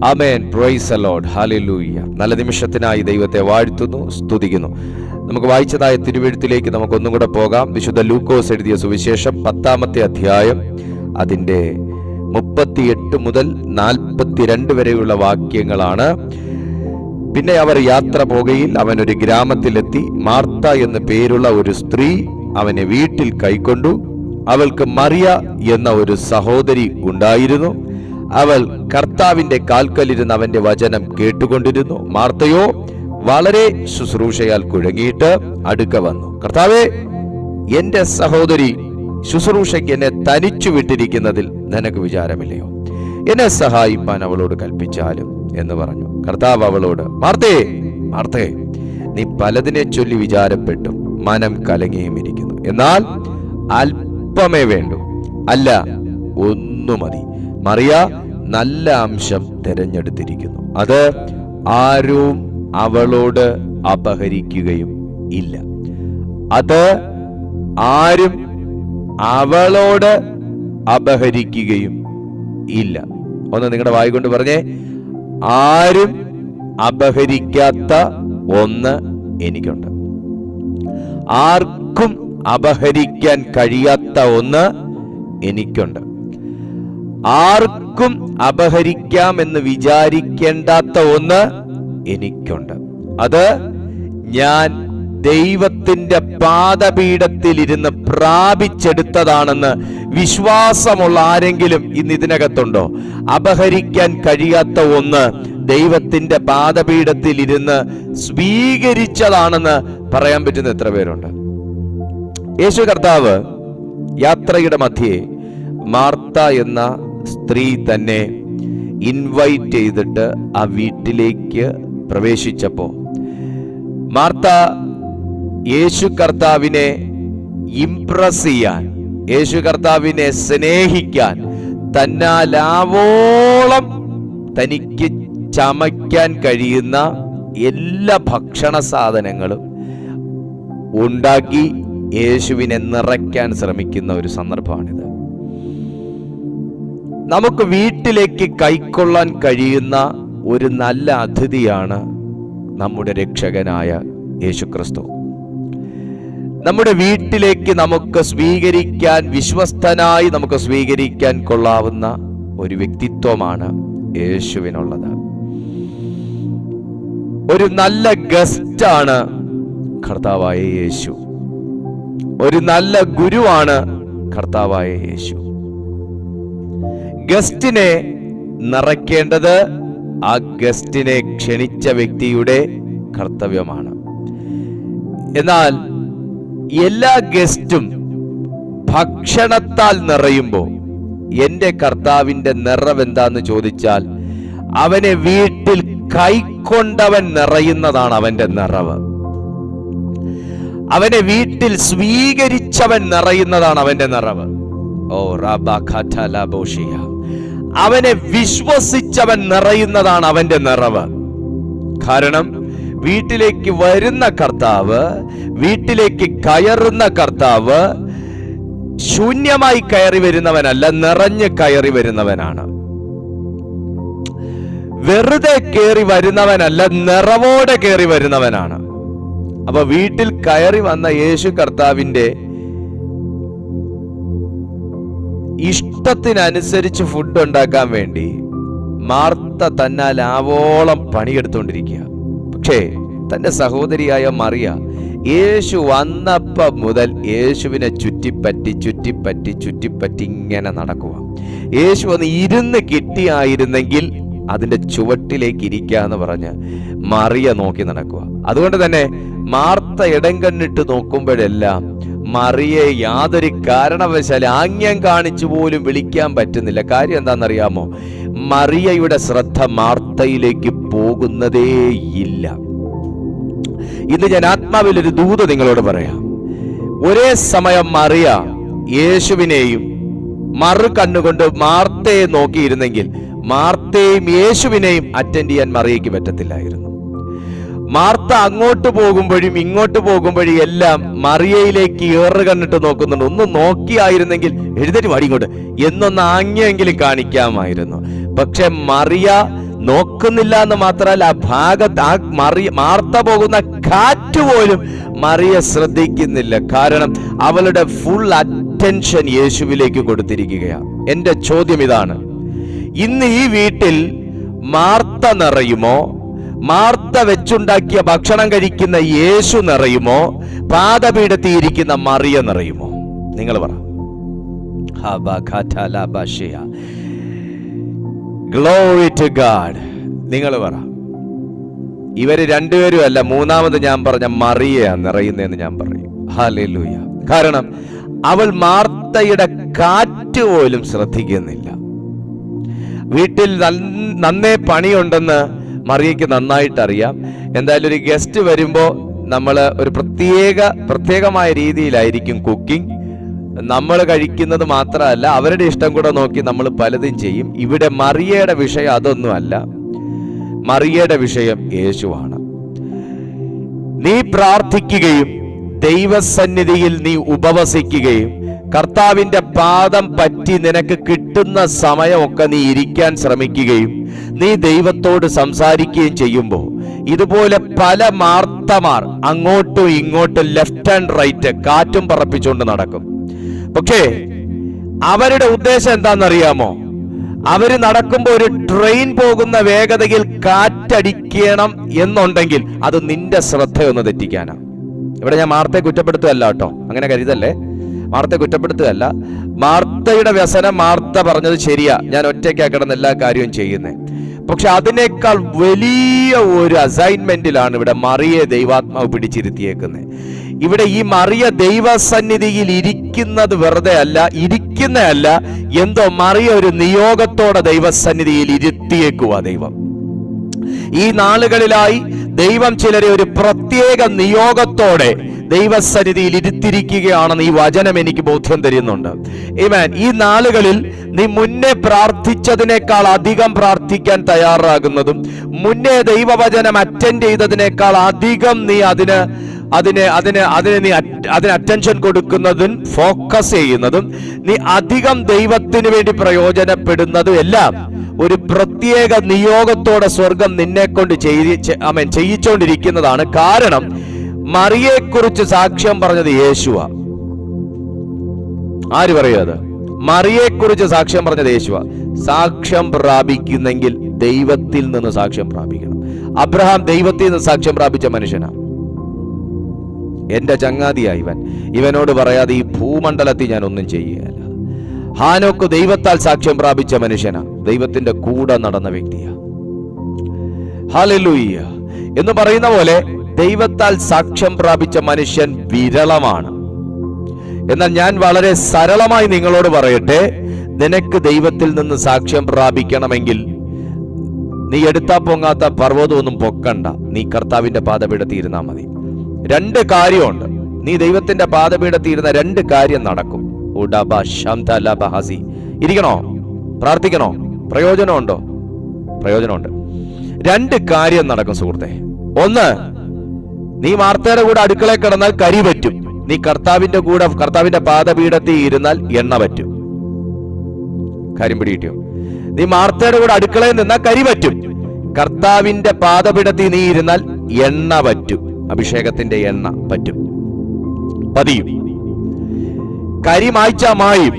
Amen. Praise the Lord. Hallelujah. നല്ല നിമിഷത്തിനായി ദൈവത്തെ വാഴ്ത്തുന്നു, സ്തുതിക്കുന്നു. നമുക്ക് വായിച്ചതായ തിരുവെഴുത്തിലേക്ക് നമുക്കൊന്നും കൂടെ പോകാം. വിശുദ്ധ ലൂക്കോസ് എഴുതിയ സുവിശേഷം 10-ാമത്തെ അധ്യായം, അതിൻ്റെ 38 മുതൽ 42 വരെയുള്ള വാക്യങ്ങളാണ്. പിന്നെ അവർ യാത്ര പോകയിൽ അവൻ ഒരു ഗ്രാമത്തിലെത്തി. മാർത്ത എന്ന് പേരുള്ള ഒരു സ്ത്രീ അവനെ വീട്ടിൽ കൈക്കൊണ്ടു. അവൾക്ക് മറിയ എന്ന ഒരു സഹോദരി ഉണ്ടായിരുന്നു. അവൾ കർത്താവിന്റെ കാൽക്കലിരുന്ന് അവന്റെ വചനം കേട്ടുകൊണ്ടിരുന്നു. മാർത്തയോ വളരെ ശുശ്രൂഷയാൽ കുഴങ്ങിയിട്ട് അടുക്ക വന്നു. കർത്താവേ, എന്റെ സഹോദരി ശുശ്രൂഷയ്ക്ക് എന്നെ തനിച്ചു വിട്ടിരിക്കുന്നതിൽ നിനക്ക് വിചാരമില്ലയോ? എന്നെ സഹായിപ്പാൻ അവളോട് കൽപ്പിച്ചാലും എന്ന് പറഞ്ഞു. കർത്താവ് അവളോട്, മാർത്തേ മാർത്തേ, നീ പലതിനെ ചൊല്ലി വിചാരപ്പെട്ടും മനം കലങ്ങിയും ഇരിക്കുന്നു. എന്നാൽ അല്പമേ വേണ്ടു, അല്ല ഒന്നു മതി. മറിയ നല്ല അംശം തിരഞ്ഞെടുത്തിരിക്കുന്നു, അത് ആരും അവളോട് അപഹരിക്കുകയും ഇല്ല. അത് ആരും അവളോട് അപഹരിക്കുകയും ഇല്ല. ഒന്ന് നിങ്ങളുടെ വായി കൊണ്ട് പറഞ്ഞേ, ആരും അപഹരിക്കാത്ത ഒന്ന് എനിക്കുണ്ട്. ആർക്കും അപഹരിക്കാൻ കഴിയാത്ത ഒന്ന് എനിക്കുണ്ട്. ആർക്കും അപഹരിക്കാമെന്ന് വിചാരിക്കേണ്ടാത്ത ഒന്ന് എനിക്കുണ്ട്. അത് ഞാൻ ദൈവത്തിന്റെ പാദപീഠത്തിൽ ഇരുന്ന് പ്രാപിച്ചെടുത്തതാണെന്ന് വിശ്വാസമുള്ള ആരെങ്കിലും ഇന്ന് ഇതിനകത്തുണ്ടോ? അപഹരിക്കാൻ കഴിയാത്ത ഒന്ന് ദൈവത്തിന്റെ പാദപീഠത്തിൽ ഇരുന്ന് സ്വീകരിച്ചതാണെന്ന് പറയാൻ പറ്റുന്ന എത്ര പേരുണ്ട്? യേശു കർത്താവ് യാത്രയുടെ മധ്യേ മാർത്ത എന്ന സ്ത്രീ തന്നെ ഇൻവൈറ്റ് ചെയ്തിട്ട് ആ വീട്ടിലേക്ക് പ്രവേശിച്ചപ്പോ മാർത്ത യേശു കർത്താവിനെ ഇംപ്രസ് ചെയ്യാൻ, യേശു കർത്താവിനെ സ്നേഹിക്കാൻ തന്നാലാവോളം തനിക്ക് ചമയ്ക്കാൻ കഴിയുന്ന എല്ലാ ഭക്ഷണ സാധനങ്ങളും ഉണ്ടാക്കി യേശുവിനെ നിറയ്ക്കാൻ ശ്രമിക്കുന്ന ഒരു സന്ദർഭമാണിത്. നമുക്ക് വീട്ടിലേക്ക് കൈക്കൊള്ളാൻ കഴിയുന്ന ഒരു നല്ല അതിഥിയാണ് നമ്മുടെ രക്ഷകനായ യേശുക്രിസ്തു. നമ്മുടെ വീട്ടിലേക്ക് നമുക്ക് സ്വീകരിക്കാൻ, വിശ്വസ്തനായി നമുക്ക് സ്വീകരിക്കാൻ കൊള്ളാവുന്ന ഒരു വ്യക്തിത്വമാണ് യേശുവിനുള്ളത്. ഒരു നല്ല ഗസ്റ്റാണ് കർത്താവായ യേശു. ഒരു നല്ല ഗുരുവാണ് കർത്താവായ യേശു. ഗസ്റ്റിനെ നിറയ്ക്കേണ്ടത് ആ ഗസ്റ്റിനെ ക്ഷണിച്ച വ്യക്തിയുടെ കർത്തവ്യമാണ്. എന്നാൽ എല്ലാ ഗസ്റ്റും ഭക്ഷണത്താൽ നിറയുമ്പോൾ എന്റെ കർത്താവിന്റെ നിറവെന്താന്ന് ചോദിച്ചാൽ, അവനെ വീട്ടിൽ കൈക്കൊണ്ടവൻ നിറയുന്നതാണ് അവന്റെ നിറവ്. അവനെ വീട്ടിൽ സ്വീകരിച്ചവൻ നിറയുന്നതാണ് അവന്റെ നിറവ്. ഓ റബഖതലബോഷിയ, അവനെ വിശ്വസിച്ചവൻ നിറയുന്നതാണ് അവന്റെ നിറവ്. കാരണം വീട്ടിലേക്ക് വരുന്ന കർത്താവ്, വീട്ടിലേക്ക് കയറുന്ന കർത്താവ് ശൂന്യമായി കയറി വരുന്നവനല്ല, നിറഞ്ഞ് കയറി വരുന്നവനാണ്. വെറുതെ കയറി വരുന്നവനല്ല, നിറവോടെ കയറി വരുന്നവനാണ്. അപ്പൊ വീട്ടിൽ കയറി വന്ന യേശു കർത്താവിന്റെ ഇഷ്ടത്തിനനുസരിച്ച് ഫുഡ് ഉണ്ടാക്കാൻ വേണ്ടി മാർത്ത തന്നാൽ ആവോളം പണിയെടുത്തുകൊണ്ടിരിക്കുക. പക്ഷേ തന്റെ സഹോദരിയായ മറിയ യേശു വന്നപ്പം മുതൽ യേശുവിനെ ചുറ്റിപ്പറ്റി ഇങ്ങനെ നടക്കുക. യേശു ഒന്ന് ഇരുന്ന് കിട്ടിയായിരുന്നെങ്കിൽ അതിന്റെ ചുവട്ടിലേക്ക് ഇരിക്കാന്ന് പറഞ്ഞ് മറിയ നോക്കി നടക്കുക. അതുകൊണ്ട് തന്നെ മാർത്ത ഇടം കണ്ണിട്ട് നോക്കുമ്പോഴെല്ലാം മറിയെ യാതൊരു കാരണവശാലും ആംഗ്യം കാണിച്ചു പോലും വിളിക്കാൻ പറ്റുന്നില്ല. കാര്യം എന്താണെന്നറിയാമോ? മറിയയുടെ ശ്രദ്ധ മാർത്തയിലേക്ക് പോകുന്നതേയില്ല. ഇന്ന് ഞാൻ ആത്മാവിൽ ഒരു ദൂത് നിങ്ങളോട് പറയാം. ഒരേ സമയം മറിയ യേശുവിനെയും മറു കണ്ണുകൊണ്ട് മാർത്തയെ നോക്കിയിരുന്നെങ്കിൽ മാർത്തയും യേശുവിനെയും അറ്റൻഡ് ചെയ്യാൻ മറിയയ്ക്ക് പറ്റത്തില്ലായിരുന്നു. മാർത്ത അങ്ങോട്ട് പോകുമ്പോഴും ഇങ്ങോട്ട് പോകുമ്പോഴും എല്ലാം മറിയയിലേക്ക് ഏറ് കണ്ടിട്ട് നോക്കുന്നുണ്ട്. ഒന്ന് നോക്കിയായിരുന്നെങ്കിൽ എഴുന്നേറ്റ് വാടി ഇങ്ങോട്ട് എന്നൊന്ന് ആംഗ്യമെങ്കിലും കാണിക്കാമായിരുന്നു. പക്ഷെ മറിയ നോക്കുന്നില്ല എന്ന് മാത്രമല്ല, ആ ഭാഗത്ത് മാർത്ത പോകുന്ന കാറ്റ് പോലും മറിയ ശ്രദ്ധിക്കുന്നില്ല. കാരണം അവളുടെ ഫുൾ അറ്റൻഷൻ യേശുവിലേക്ക് കൊടുത്തിരിക്കുകയാണ്. എന്റെ ചോദ്യം ഇതാണ്, ഇന്ന് ഈ വീട്ടിൽ മാർത്ത നിറയുമോ, മാർത്ത വെച്ചുണ്ടാക്കിയ ഭക്ഷണം കഴിക്കുന്ന യേശു നിറയുമോ, പാദപീഠത്തിൽ ഇരിക്കുന്ന മറിയ നിറയുമോ? നിങ്ങൾ പറ. Glory to God. നിങ്ങൾ പറ. ഇവര് രണ്ടുപേരും അല്ല, മൂന്നാമത് ഞാൻ പറഞ്ഞ മറിയ നിറയുന്നതെന്ന് ഞാൻ പറയും. ഹല്ലേലൂയ. കാരണം അവൾ മാർത്തയുടെ കാറ്റ് പോലും ശ്രദ്ധിക്കുന്നില്ല. വീട്ടിൽ നന്നേ പണിയുണ്ടെന്ന് മറിയയ്ക്ക് നന്നായിട്ട് അറിയാം. എന്തായാലും ഒരു ഗസ്റ്റ് വരുമ്പോൾ നമ്മൾ ഒരു പ്രത്യേകമായ രീതിയിലായിരിക്കും കുക്കിംഗ്. നമ്മൾ കഴിക്കുന്നത് മാത്രമല്ല, അവരുടെ ഇഷ്ടം കൂടെ നോക്കി നമ്മൾ പലതും ചെയ്യും. ഇവിടെ മറിയയുടെ വിഷയം അതൊന്നുമല്ല. മറിയയുടെ വിഷയം യേശുവാണ്. നീ പ്രാർത്ഥിക്കുകയും ദൈവസന്നിധിയിൽ നീ ഉപവസിക്കുകയും കർത്താവിന്റെ പാദം പറ്റി നിനക്ക് കിട്ടുന്ന സമയമൊക്കെ നീ ഇരിക്കാൻ ശ്രമിക്കുകയും നീ ദൈവത്തോട് സംസാരിക്കുകയും ചെയ്യുമ്പോൾ ഇതുപോലെ പല മാർത്തമാർ അങ്ങോട്ടും ഇങ്ങോട്ടും ലെഫ്റ്റ് ആൻഡ് റൈറ്റ് കാറ്റും പറപ്പിച്ചുകൊണ്ട് നടക്കും. പക്ഷേ അവരുടെ ഉദ്ദേശം എന്താണെന്നറിയാമോ? അവര് നടക്കുമ്പോൾ ഒരു ട്രെയിൻ പോകുന്ന വേഗതയിൽ കാറ്റടിക്കണം എന്നുണ്ടെങ്കിൽ അത് നിന്റെ ശ്രദ്ധയൊന്ന് തെറ്റിക്കാനാ. ഇവിടെ ഞാൻ മാർത്തയെ കുറ്റപ്പെടുത്തുകയല്ല കേട്ടോ, അങ്ങനെ കരുതല്ലേ. മാർത്തയെ കുറ്റപ്പെടുത്തുകയല്ല. മാർത്തയുടെ വ്യസനം മാർത്ത പറഞ്ഞത് ശരിയാ, ഞാൻ ഒറ്റയ്ക്കാ കിടന്ന് എല്ലാ കാര്യവും ചെയ്യുന്നത്. പക്ഷെ അതിനേക്കാൾ വലിയ ഒരു അസൈൻമെന്റിലാണ് ഇവിടെ മറിയെ ദൈവാത്മാവ് പിടിച്ചിരുത്തിയേക്കുന്നത്. ഇവിടെ ഈ മറിയ ദൈവസന്നിധിയിൽ ഇരിക്കുന്നത് വെറുതെ അല്ല, ഇരിക്കുന്നതല്ല, എന്തോ മറിയ ഒരു നിയോഗത്തോടെ ദൈവസന്നിധിയിൽ ഇരുത്തിയേക്കുക ദൈവം. ഈ നാളുകളിലായി ദൈവം ചിലരെ ഒരു പ്രത്യേക നിയോഗത്തോടെ ദൈവസന്നിധിയിൽ ഇരുത്തിരിക്കുകയാണെന്ന് ഈ വചനം എനിക്ക് ബോധ്യം തരുന്നുണ്ട്. ആമേൻ. ഈ നാളുകളിൽ നീ മുന്നേ പ്രാർത്ഥിച്ചതിനേക്കാൾ അധികം പ്രാർത്ഥിക്കാൻ തയ്യാറാകുന്നതും മുന്നേ ദൈവവചനം അറ്റൻഡ് ചെയ്തതിനേക്കാൾ അധികം നീ അതിന് അറ്റൻഷൻ കൊടുക്കുന്നതും ഫോക്കസ് ചെയ്യുന്നതും നീ അധികം ദൈവത്തിന് വേണ്ടി പ്രയോജനപ്പെടുന്നതും എല്ലാം ഒരു പ്രത്യേക നിയോഗത്തോടെ സ്വർഗം നിന്നെ കൊണ്ട് ചെയ്യിച്ചുകൊണ്ടിരിക്കുന്നതാണ്. കാരണം മറിയെക്കുറിച്ച് സാക്ഷ്യം പറഞ്ഞത് യേശുവാ. ആര് പറയുന്നത്? മറിയെക്കുറിച്ച് സാക്ഷ്യം പറഞ്ഞത് യേശുവാ. സാക്ഷ്യം പ്രാപിക്കുന്നെങ്കിൽ ദൈവത്തിൽ നിന്ന് സാക്ഷ്യം പ്രാപിക്കണം. അബ്രഹാം ദൈവത്തിൽ നിന്ന് സാക്ഷ്യം പ്രാപിച്ച മനുഷ്യനാണ്. എന്റെ ചങ്ങാതിയായി ഇവനോട് പറയാതെ ഈ ഭൂമണ്ഡലത്തിൽ ഞാൻ ഒന്നും ചെയ്യുകയല്ല. ഹാനോക്ക് ദൈവത്താൽ സാക്ഷ്യം പ്രാപിച്ച മനുഷ്യനാ, ദൈവത്തിന്റെ കൂടെ നടന്ന വ്യക്തിയാ. ഹല്ലേലൂയ എന്ന് പറയുന്ന പോലെ ദൈവത്താൽ സാക്ഷ്യം പ്രാപിച്ച മനുഷ്യൻ വിരളമാണ്. എന്നാൽ ഞാൻ വളരെ സരളമായി നിങ്ങളോട് പറയട്ടെ, നിനക്ക് ദൈവത്തിൽ നിന്ന് സാക്ഷ്യം പ്രാപിക്കണമെങ്കിൽ നീ എടുത്താ പൊങ്ങാത്ത പർവ്വതമൊന്നും പൊക്കണ്ട, നീ കർത്താവിന്റെ പാദപീഠത്തിൽ ഇരുന്നാൽ മതി. രണ്ട് കാര്യമുണ്ട്. നീ ദൈവത്തിന്റെ പാദപീഠത്തിൽ ഇരുന്ന രണ്ട് കാര്യം നടക്കും. ഇരിക്കണോ? പ്രാർത്ഥിക്കണോ? പ്രയോജനമുണ്ടോ? പ്രയോജനമുണ്ട്. രണ്ട് കാര്യം നടക്കും സുഹൃത്തെ. ഒന്ന്, നീ മാർത്തയുടെ കൂടെ അടുക്കളയിൽ കിടന്നാൽ കരി പറ്റും. നീ കർത്താവിന്റെ പാദപീഠത്തിൽ ഇരുന്നാൽ എണ്ണ പറ്റും. കാര്യം പിടികിട്ടിയോ? നീ മാർത്തയുടെ കൂടെ അടുക്കളയിൽ നിന്നാൽ കരി പറ്റും. കർത്താവിന്റെ പാദപീഠത്തിൽ നീ ഇരുന്നാൽ എണ്ണ പറ്റും. അഭിഷേകത്തിന്റെ എണ്ണ പറ്റും, പതിയും. കരി മായ്ച്ചാ മായും,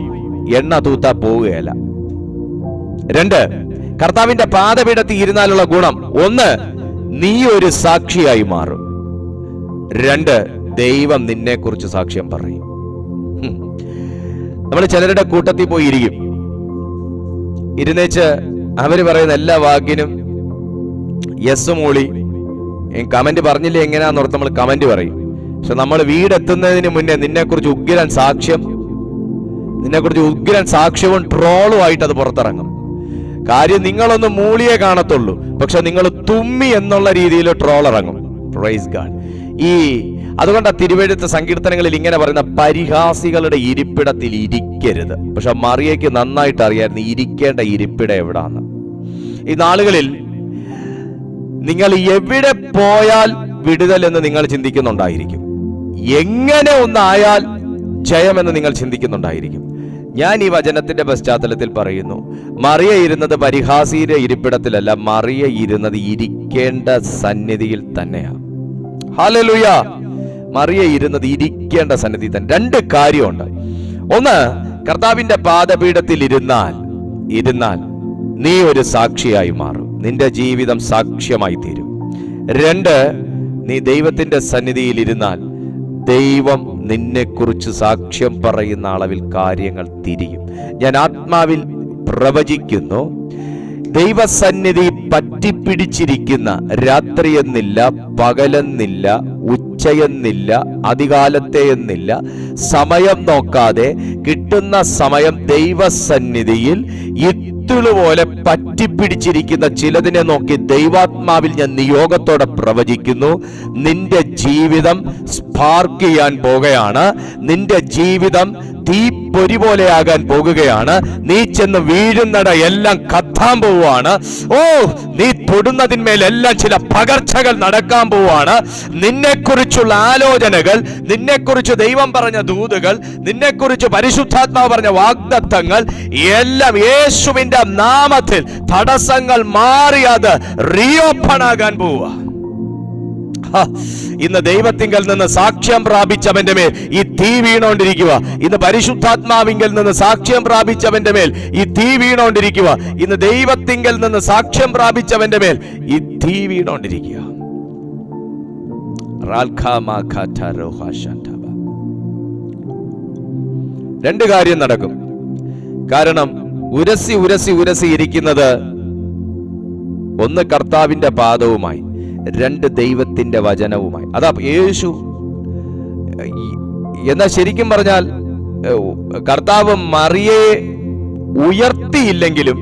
എണ്ണ തൂത്താ പോവുകയല്ല. രണ്ട്, കർത്താവിന്റെ പാദപീഠത്തിൽ ഇരുന്നാലുള്ള ഗുണം: ഒന്ന്, നീ ഒരു സാക്ഷിയായി മാറും. രണ്ട്, ദൈവം നിന്നെ കുറിച്ച് സാക്ഷ്യം പറയും. നമ്മൾ ചിലരുടെ കൂട്ടത്തിൽ പോയി ഇരിക്കും. ഇരുന്നേച്ച് അവര് പറയുന്ന എല്ലാ വാക്കിനും യെസ് മൂളി കമന്റ് പറഞ്ഞില്ലേ എങ്ങനെയാന്നോർത്ത് നമ്മൾ കമന്റ് പറയും. പക്ഷെ നമ്മൾ വീടെത്തുന്നതിന് മുന്നേ നിന്നെക്കുറിച്ച് ഉഗ്രൻ സാക്ഷ്യവും ട്രോളും ആയിട്ട് അത് പുറത്തിറങ്ങും. കാര്യം നിങ്ങളൊന്ന് മൂളിയേ കാണത്തുള്ളൂ, പക്ഷെ നിങ്ങൾ തുമ്മി എന്നുള്ള രീതിയിൽ ട്രോൾ ഇറങ്ങും. Praise God. അതുകൊണ്ട് തിരുവെഴുത്ത് സങ്കീർത്തനങ്ങളിൽ ഇങ്ങനെ പറയുന്ന, പരിഹാസികളുടെ ഇരിപ്പിടത്തിൽ ഇരിക്കരുത്. പക്ഷെ മറിയയ്ക്ക് നന്നായിട്ട് അറിയായിരുന്നു ഇരിക്കേണ്ട ഇരിപ്പിടം എവിടാന്ന്. ഈ നാളുകളിൽ നിങ്ങൾ എവിടെ പോയാൽ വിടുതൽ എന്ന് നിങ്ങൾ ചിന്തിക്കുന്നുണ്ടായിരിക്കും. എങ്ങനെ ഒന്നായാൽ ജയമെന്ന് നിങ്ങൾ ചിന്തിക്കുന്നുണ്ടായിരിക്കും. ഞാൻ ഈ വചനത്തിന്റെ പശ്ചാത്തലത്തിൽ പറയുന്നു, മറിയ ഇരുന്നത് പരിഹാസിയുടെ ഇരിപ്പിടത്തിലല്ല, മറിയ ഇരുന്നത് ഇരിക്കേണ്ട സന്നിധിയിൽ തന്നെയാണ്. ഹല്ലേലൂയ! മറിയ ഇരുന്നത് ഇരിക്കേണ്ട സന്നിധി തന്നെ. രണ്ട് കാര്യമുണ്ട്. ഒന്ന്, കർത്താവിന്റെ പാദപീഠത്തിൽ ഇരുന്നാൽ നീ ഒരു സാക്ഷിയായി മാറും, നിന്റെ ജീവിതം സാക്ഷ്യമായി തീരും. രണ്ട്, നീ ദൈവത്തിന്റെ സന്നിധിയിൽ ഇരുന്നാൽ ദൈവം നിന്നെക്കുറിച്ച് സാക്ഷ്യം പറയുന്ന അളവിൽ കാര്യങ്ങൾ തിരിയും. ഞാൻ ആത്മാവിൽ പ്രവചിക്കുന്നു, ദൈവസന്നിധി പറ്റിപ്പിടിച്ചിരിക്കുന്ന, രാത്രിയെന്നില്ല, പകലെന്നില്ല, ഉച്ചയെന്നില്ല, അതികാലത്തെയെന്നില്ല, സമയം നോക്കാതെ കിട്ടുന്ന സമയം ദൈവസന്നിധിയിൽ പോലെ പറ്റിപ്പിടിച്ചിരിക്കുന്ന ചിലതിനെ നോക്കി ദൈവാത്മാവിൽ ഞാൻ നിയോഗത്തോടെ പ്രവചിക്കുന്നു. നിന്റെ ജീവിതം സ്പാർക്ക് ചെയ്യാൻ പോകുകയാണ്. നിന്റെ ജീവിതം തീപ്പൊരി പോലെയാകാൻ പോകുകയാണ്. നീ ചെന്ന് വീഴുന്നിട എല്ലാം കത്താൻ പോവുകയാണ്. ഓ, നീ തൊടുന്നതിന്മേലെല്ലാം ചില പകർച്ചകൾ നടക്കാൻ പോവുകയാണ്. നിന്നെക്കുറിച്ചുള്ള ആലോചനകൾ, നിന്നെക്കുറിച്ച് ദൈവം പറഞ്ഞ ദൂതുകൾ, നിന്നെക്കുറിച്ച് പരിശുദ്ധാത്മാവ് പറഞ്ഞ വാഗ്ദത്തങ്ങൾ എല്ലാം യേശുവിന്റെ നാമത്തിൽ തടസ്സങ്ങൾ മാറി അത് റീഓപ്പൺ ആകാൻ പോവുക. ഇന്ന് ദൈവത്തിങ്കൽ നിന്ന് സാക്ഷ്യം പ്രാപിച്ചവന്റെ മേൽ ഈ തീ വീണോണ്ടിരിക്കുക. ഇന്ന് പരിശുദ്ധാത്മാവിങ്കൽ നിന്ന് സാക്ഷ്യം പ്രാപിച്ചവന്റെ മേൽ ഈ തീ വീണോണ്ടിരിക്കുക. ഇന്ന് ദൈവത്തിങ്കൽ നിന്ന് സാക്ഷ്യം പ്രാപിച്ചവന്റെ മേൽ ഈ തീ വീണോണ്ടിരിക്കുക. രണ്ട് കാര്യം നടക്കും. കാരണം ഉരസി ഉരസി ഉരസി ഇരിക്കുന്നത് ഒന്ന് കർത്താവിന്റെ പാദവുമായി, രണ്ട് ദൈവത്തിന്റെ വചനവുമായി. അതാ യേശു. എന്നാൽ ശരിക്കും പറഞ്ഞാൽ കർത്താവ് മറിയയെ ഉയർത്തിയില്ലെങ്കിലും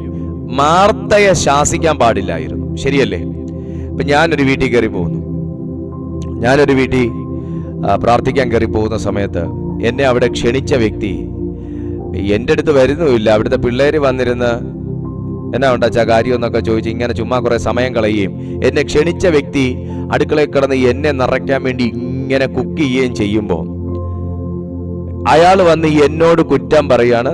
മാർത്തയെ ശാസിക്കാൻ പാടില്ലായിരുന്നു. ശരിയല്ലേ? ഇപ്പൊ ഞാനൊരു വീട്ടിൽ കയറി പോകുന്നു. ഞാനൊരു വീട്ടിൽ പ്രാർത്ഥിക്കാൻ കയറി പോകുന്ന സമയത്ത് എന്നെ അവിടെ ക്ഷണിച്ച വ്യക്തി എൻ്റെ അടുത്ത് വരുന്നുമില്ല. അവിടുത്തെ പിള്ളേര് വന്നിരുന്ന് എന്നാ ഉണ്ടാച്ചാ കാര്യം എന്നൊക്കെ ചോദിച്ച് ഇങ്ങനെ ചുമ്മാ കുറെ സമയം കളയുകയും, എന്നെ ക്ഷണിച്ച വ്യക്തി അടുക്കളയിൽ കിടന്ന് എന്നെ നിറയ്ക്കാൻ വേണ്ടി ഇങ്ങനെ കുക്ക് ചെയ്യുകയും ചെയ്യുമ്പോൾ അയാൾ വന്ന് എന്നോട് കുറ്റം പറയാണ്.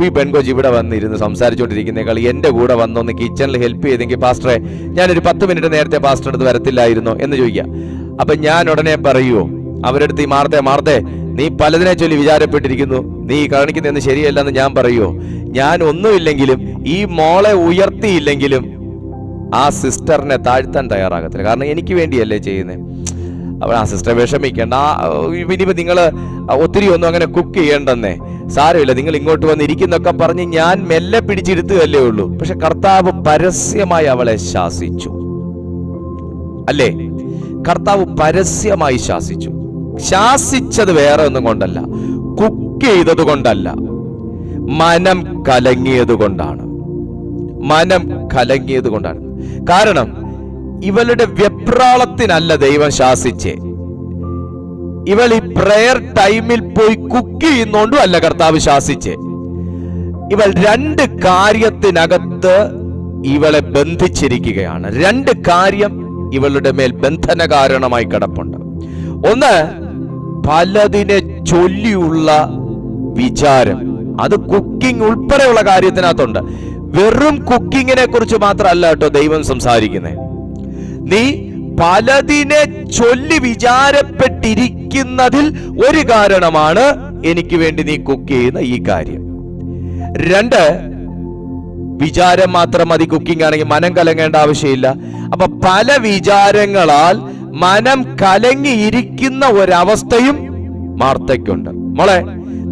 ഈ പെൺകൊച്ച് ഇവിടെ വന്നിരുന്ന് സംസാരിച്ചുകൊണ്ടിരിക്കുന്നേക്കാൾ എൻ്റെ കൂടെ വന്നൊന്ന് കിച്ചണിൽ ഹെൽപ്പ് ചെയ്തെങ്കിൽ പാസ്റ്ററെ, ഞാനൊരു 10 മിനിറ്റ് നേരത്തെ പാസ്റ്റർ അടുത്ത് വരത്തില്ലായിരുന്നോ എന്ന് ചോദിക്കുക. അപ്പൊ ഞാൻ ഉടനെ പറയുമോ അവരെടുത്ത്, ഈ മാർത്തേ നീ പലതിനെ ചൊല്ലി വിചാരപ്പെട്ടിരിക്കുന്നു, നീ കാണിക്കുന്നതെന്ന് ശരിയല്ലെന്ന് ഞാൻ പറയുമോ? ഞാൻ ഒന്നുമില്ലെങ്കിലും ഈ മോളെ ഉയർത്തിയില്ലെങ്കിലും ആ സിസ്റ്ററിനെ താഴ്ത്താൻ തയ്യാറാകത്തില്ല. കാരണം എനിക്ക് വേണ്ടിയല്ലേ ചെയ്യുന്നത്. അപ്പോൾ ആ സിസ്റ്റർ വിഷമിക്കേണ്ട, ഇനിയിപ്പോൾ നിങ്ങൾ ഒത്തിരി ഒന്നും അങ്ങനെ കുക്ക് ചെയ്യേണ്ടെന്നേ, സാരമില്ല, നിങ്ങൾ ഇങ്ങോട്ട് വന്നിരിക്കുന്നൊക്കെ പറഞ്ഞ് ഞാൻ മെല്ലെ പിടിച്ചിരുത്തുകയല്ലേ ഉള്ളൂ. പക്ഷെ കർത്താവ് പരസ്യമായി അവളെ ശാസിച്ചു. അല്ലേ? കർത്താവ് പരസ്യമായി ശാസിച്ചു. ശാസിച്ചത് വേറെ ഒന്നും കൊണ്ടല്ല, കുക്ക് ചെയ്തത് കൊണ്ടല്ല, മനം കലങ്ങിയത് കൊണ്ടാണ്. മനം കലങ്ങിയത് കൊണ്ടാണ്. കാരണം ഇവളുടെ വെപ്രാളത്തിനല്ല ദൈവം ശാസിച്ചേ. ഇവൾ ഈ പ്രയർ ടൈമിൽ പോയി കുക്ക് ചെയ്യുന്നോണ്ടും അല്ല കർത്താവ് ശാസിച്ചേ. ഇവൾ രണ്ട് കാര്യത്തിനകത്ത് ഇവളെ ബന്ധിച്ചിരിക്കുകയാണ്. രണ്ട് കാര്യം ഇവളുടെ മേൽ ബന്ധന കാരണമായി കിടപ്പുണ്ട്. ഒന്ന്, പലതിനെ ചൊല്ലിയുള്ള വിചാരം. അത് കുക്കിംഗ് ഉൾപ്പെടെയുള്ള കാര്യത്തിനകത്തുണ്ട്. വെറും കുക്കിങ്ങിനെ കുറിച്ച് മാത്രമല്ല കേട്ടോ ദൈവം സംസാരിക്കുന്നത്. നീ പലതിനെ ചൊല്ലി വിചാരപ്പെട്ടിരിക്കുന്നതിൽ ഒരു കാരണമാണ് എനിക്ക് വേണ്ടി നീ കുക്ക് ചെയ്യുന്ന ഈ കാര്യം. രണ്ട്, വിചാരം മാത്രം മതി കുക്കിംഗ് ആണെങ്കിൽ, മനം കലങ്ങേണ്ട ആവശ്യമില്ല. അപ്പൊ പല വിചാരങ്ങളാൽ മനം കലങ്ങിയിരിക്കുന്ന ഒരവസ്ഥയും മാർത്തയ്ക്കുണ്ട്. മോളെ,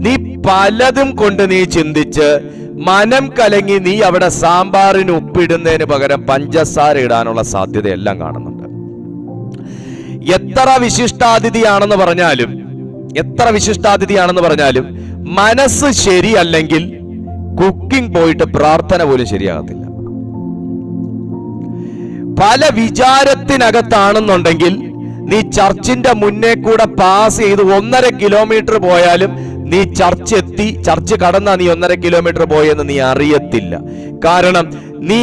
നീ പലതും കൊണ്ട് നീ ചിന്തിച്ച് മനം കലങ്ങി നീ അവിടെ സാമ്പാറിന് ഉപ്പിടുന്നതിന് പകരം പഞ്ചസാര ഇടാനുള്ള സാധ്യതയെല്ലാം കാണുന്നുണ്ട്. എത്ര വിശിഷ്ടാതിഥിയാണെന്ന് പറഞ്ഞാലും മനസ്സ് ശരിയല്ലെങ്കിൽ കുക്കിംഗ് പോയിട്ട് പ്രാർത്ഥന പോലും ശരിയാകത്തില്ല. പല വിചാരത്തിനകത്താണെന്നുണ്ടെങ്കിൽ നീ ചർച്ചിന്റെ മുന്നേ കൂടെ പാസ് ചെയ്ത് 1.5 കിലോമീറ്റർ പോയാലും നീ ചർച്ച് കടന്നാ നീ 1.5 കിലോമീറ്റർ പോയെന്ന് നീ അറിയത്തില്ല. കാരണം നീ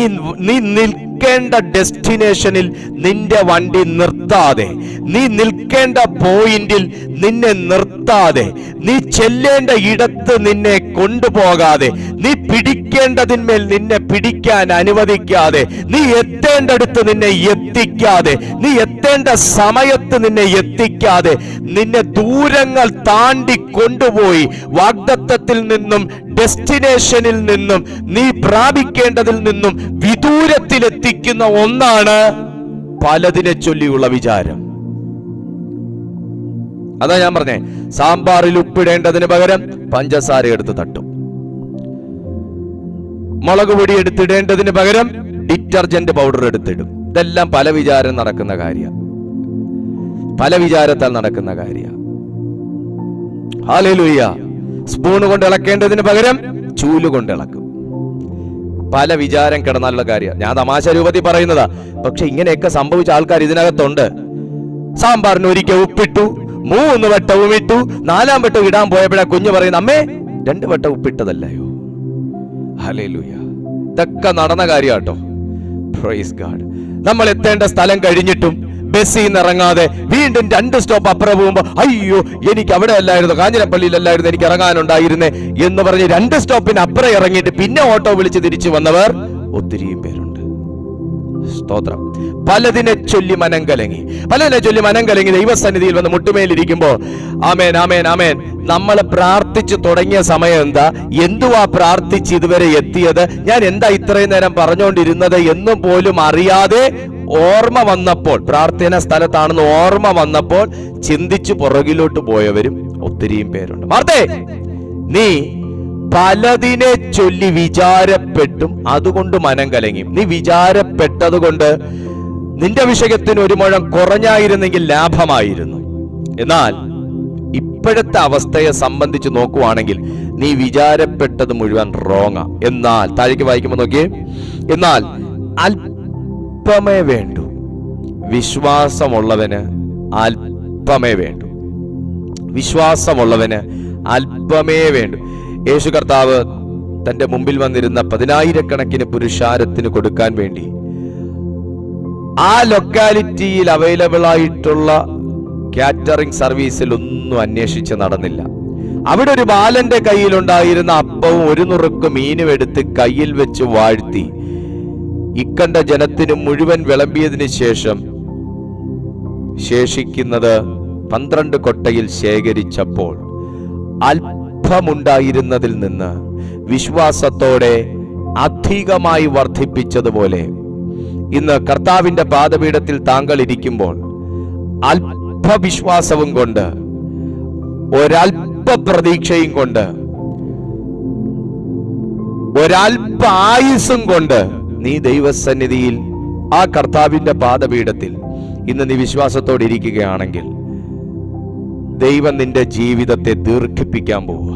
നിൽക്കേണ്ട ഡെസ്റ്റിനേഷനിൽ നിന്റെ വണ്ടി നിർത്താതെ, നീ നിൽക്കേണ്ട പോയിന്റിൽ നിന്നെ നിർത്താതെ നിർത്താതെ, നീ ചെല്ലേണ്ട ഇടത്ത് നിന്നെ കൊണ്ടുപോകാതെ, നീ പിടിക്കേണ്ടതിന്മേൽ നിന്നെ പിടിക്കാൻ അനുവദിക്കാതെ, നീ എത്തേണ്ടടുത്ത് നിന്നെ എത്തിക്കാതെ, നീ എത്തേണ്ട സമയത്ത് നിന്നെ എത്തിക്കാതെ, നിന്നെ ദൂരങ്ങൾ താണ്ടി കൊണ്ടുപോയി വാഗ്ദത്തത്തിൽ നിന്നും, ഡെസ്റ്റിനേഷനിൽ നിന്നും, നീ പ്രാപിക്കേണ്ടതിൽ നിന്നും വിദൂരത്തിലെത്തിക്കുന്ന ഒന്നാണ് പലതിനെ ചൊല്ലിയുള്ള വിചാരം. അതാ ഞാൻ പറഞ്ഞേ, സാമ്പാറിൽ ഉപ്പിടേണ്ടതിന് പകരം പഞ്ചസാര എടുത്ത് തട്ടും, മുളക് പൊടി എടുത്തിടേണ്ടതിന് പകരം ഡിറ്റർജന്റ് പൗഡർ എടുത്തിടും. ഇതെല്ലാം പല വിചാരം നടക്കുന്ന കാര്യം, പല വിചാരത്താൽ നടക്കുന്ന കാര്യം. ഹല്ലേലൂയ. സ്പൂണ് കൊണ്ട് ഇളക്കേണ്ടതിന് പകരം ചൂല് കൊണ്ട് ഇളക്കും. പല വിചാരം കിടന്നുള്ള കാര്യം. ഞാൻ തമാശ രൂപത്തിൽ പറയുന്നതാ, പക്ഷെ ഇങ്ങനെയൊക്കെ സംഭവിച്ച ആൾക്കാർ ഇതിനകത്തുണ്ട്. സാമ്പാറിന് ഒരിക്കൽ ഉപ്പിട്ടു, 3 വട്ടവും ഇട്ടു, 4ാം വട്ടം ഇടാൻ പോയപ്പോഴാ കുഞ്ഞു പറയുന്നത്, അമ്മേ 2 വട്ടം ഉപ്പിട്ടതല്ലയോ. ഹല്ലേലൂയ. ഇതൊക്കെ നടന്ന കാര്യം കേട്ടോ. Praise God. നമ്മൾ എത്തേണ്ട സ്ഥലം കഴിഞ്ഞിട്ടും ബസ്സിൽ നിന്ന് ഇറങ്ങാതെ വീണ്ടും 2 സ്റ്റോപ്പ് അപ്പുറം പോകുമ്പോ, അയ്യോ എനിക്ക് അവിടെ അല്ലായിരുന്നു, കാഞ്ഞിരപ്പള്ളിയിലല്ലായിരുന്നു എനിക്ക് ഇറങ്ങാനുണ്ടായിരുന്നേ എന്ന് പറഞ്ഞ് 2 സ്റ്റോപ്പിന് അപ്പുറം ഇറങ്ങിയിട്ട് പിന്നെ ഓട്ടോ വിളിച്ച് തിരിച്ചു വന്നവർ ഒത്തിരിയും പേരുണ്ട്. സ്തോത്രം. പലതിനെ ചൊല്ലി മനം കലങ്ങി ദൈവസന്നിധിയിൽ വന്ന് മുട്ടുമേലിരിക്കുമ്പോ ആമേൻ ആമേൻ ആമേൻ, നമ്മൾ പ്രാർത്ഥിച്ചു തുടങ്ങിയ സമയം എന്തുവാ പ്രാർത്ഥിച്ച് ഇതുവരെ എത്തിയത്, ഞാൻ എന്താ ഇത്രയും നേരം പറഞ്ഞുകൊണ്ടിരുന്നത് എന്ന് പോലും അറിയാതെ ഓർമ്മ വന്നപ്പോൾ, പ്രാർത്ഥന സ്ഥലത്താണെന്ന് ഓർമ്മ വന്നപ്പോൾ ചിന്തിച്ചു പുറകിലോട്ട് പോയവരും ഒത്തിരിയും പേരുണ്ട്. മാർത്തേ, നീ പലതിനെ ചൊല്ലി വിചാരപ്പെട്ടും അതുകൊണ്ട് മനം കലങ്ങി. നീ വിചാരപ്പെട്ടത് കൊണ്ട് നിന്റെ വിഷയത്തിന് 1 മുഴം കുറഞ്ഞായിരുന്നെങ്കിൽ ലാഭമായിരുന്നു. എന്നാൽ ഇപ്പോഴത്തെ അവസ്ഥയെ സംബന്ധിച്ച് നോക്കുവാണെങ്കിൽ നീ വിചാരപ്പെട്ടത് മുഴുവൻ റോങ്ങാ. എന്നാൽ താഴേക്ക് വായിക്കുമ്പോൾ നോക്കിയേ, എന്നാൽ അല്പമേ വേണ്ടു, വിശ്വാസമുള്ളവന് അല്പമേ വേണ്ടു. വിശ്വാസമുള്ളവന് അല്പമേ വേണ്ടു. യേശു കർത്താവ് തന്റെ മുമ്പിൽ വന്നിരുന്ന 10,000-കണക്കിന് പുരുഷാരത്തിന് കൊടുക്കാൻ വേണ്ടി ആ ലൊക്കാലിറ്റിയിൽ അവൈലബിൾ ആയിട്ടുള്ള കാറ്ററിംഗ് സർവീസിൽ ഒന്നും അന്വേഷിച്ച് നടന്നില്ല. അവിടെ ഒരു ബാലന്റെ കയ്യിലുണ്ടായിരുന്ന അപ്പവും 1 നുറുക്ക് മീനും എടുത്ത് കയ്യിൽ വെച്ച് വാഴ്ത്തി ഇക്കണ്ട ജനത്തിന് മുഴുവൻ വിളമ്പിയതിനു ശേഷം ശേഷിക്കുന്നത് 12 കൊട്ടയിൽ ശേഖരിച്ചപ്പോൾ അല്പമുണ്ടായിരുന്നതിൽ നിന്ന് വിശ്വാസത്തോടെ അധികമായി വർദ്ധിപ്പിച്ചതുപോലെ ഇന്ന് കർത്താവിന്റെ പാദപീഠത്തിൽ താങ്കൾ ഇരിക്കുമ്പോൾ അല്പവിശ്വാസവും കൊണ്ട്, ഒരല്പ പ്രതീക്ഷയും കൊണ്ട്, ഒരല്പ ആയുസ്സും കൊണ്ട് നീ ദൈവസന്നിധിയിൽ ആ കർത്താവിന്റെ പാദപീഠത്തിൽ ഇന്ന് നീ വിശ്വാസത്തോടെ ഇരിക്കുകയാണെങ്കിൽ ദൈവം നിന്റെ ജീവിതത്തെ ദീർഘിപ്പിക്കാൻ പോവുക.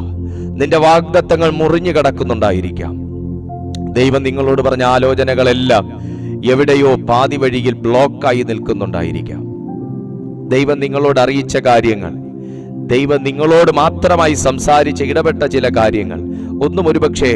നിന്റെ വാഗ്ദത്തങ്ങൾ മുറിഞ്ഞു കിടക്കുന്നുണ്ടായിരിക്കാം. ദൈവം നിങ്ങളോട് പറഞ്ഞ ആലോചനകളെല്ലാം എവിടെയോ പാതി വഴിയിൽ ബ്ലോക്കായി നിൽക്കുന്നുണ്ടായിരിക്കാം. ദൈവം നിങ്ങളോട് അറിയിച്ച കാര്യങ്ങൾ, ദൈവം നിങ്ങളോട് മാത്രമായി സംസാരിച്ച് ഇടപെട്ട ചില കാര്യങ്ങൾ ഒന്നും ഒരുപക്ഷെ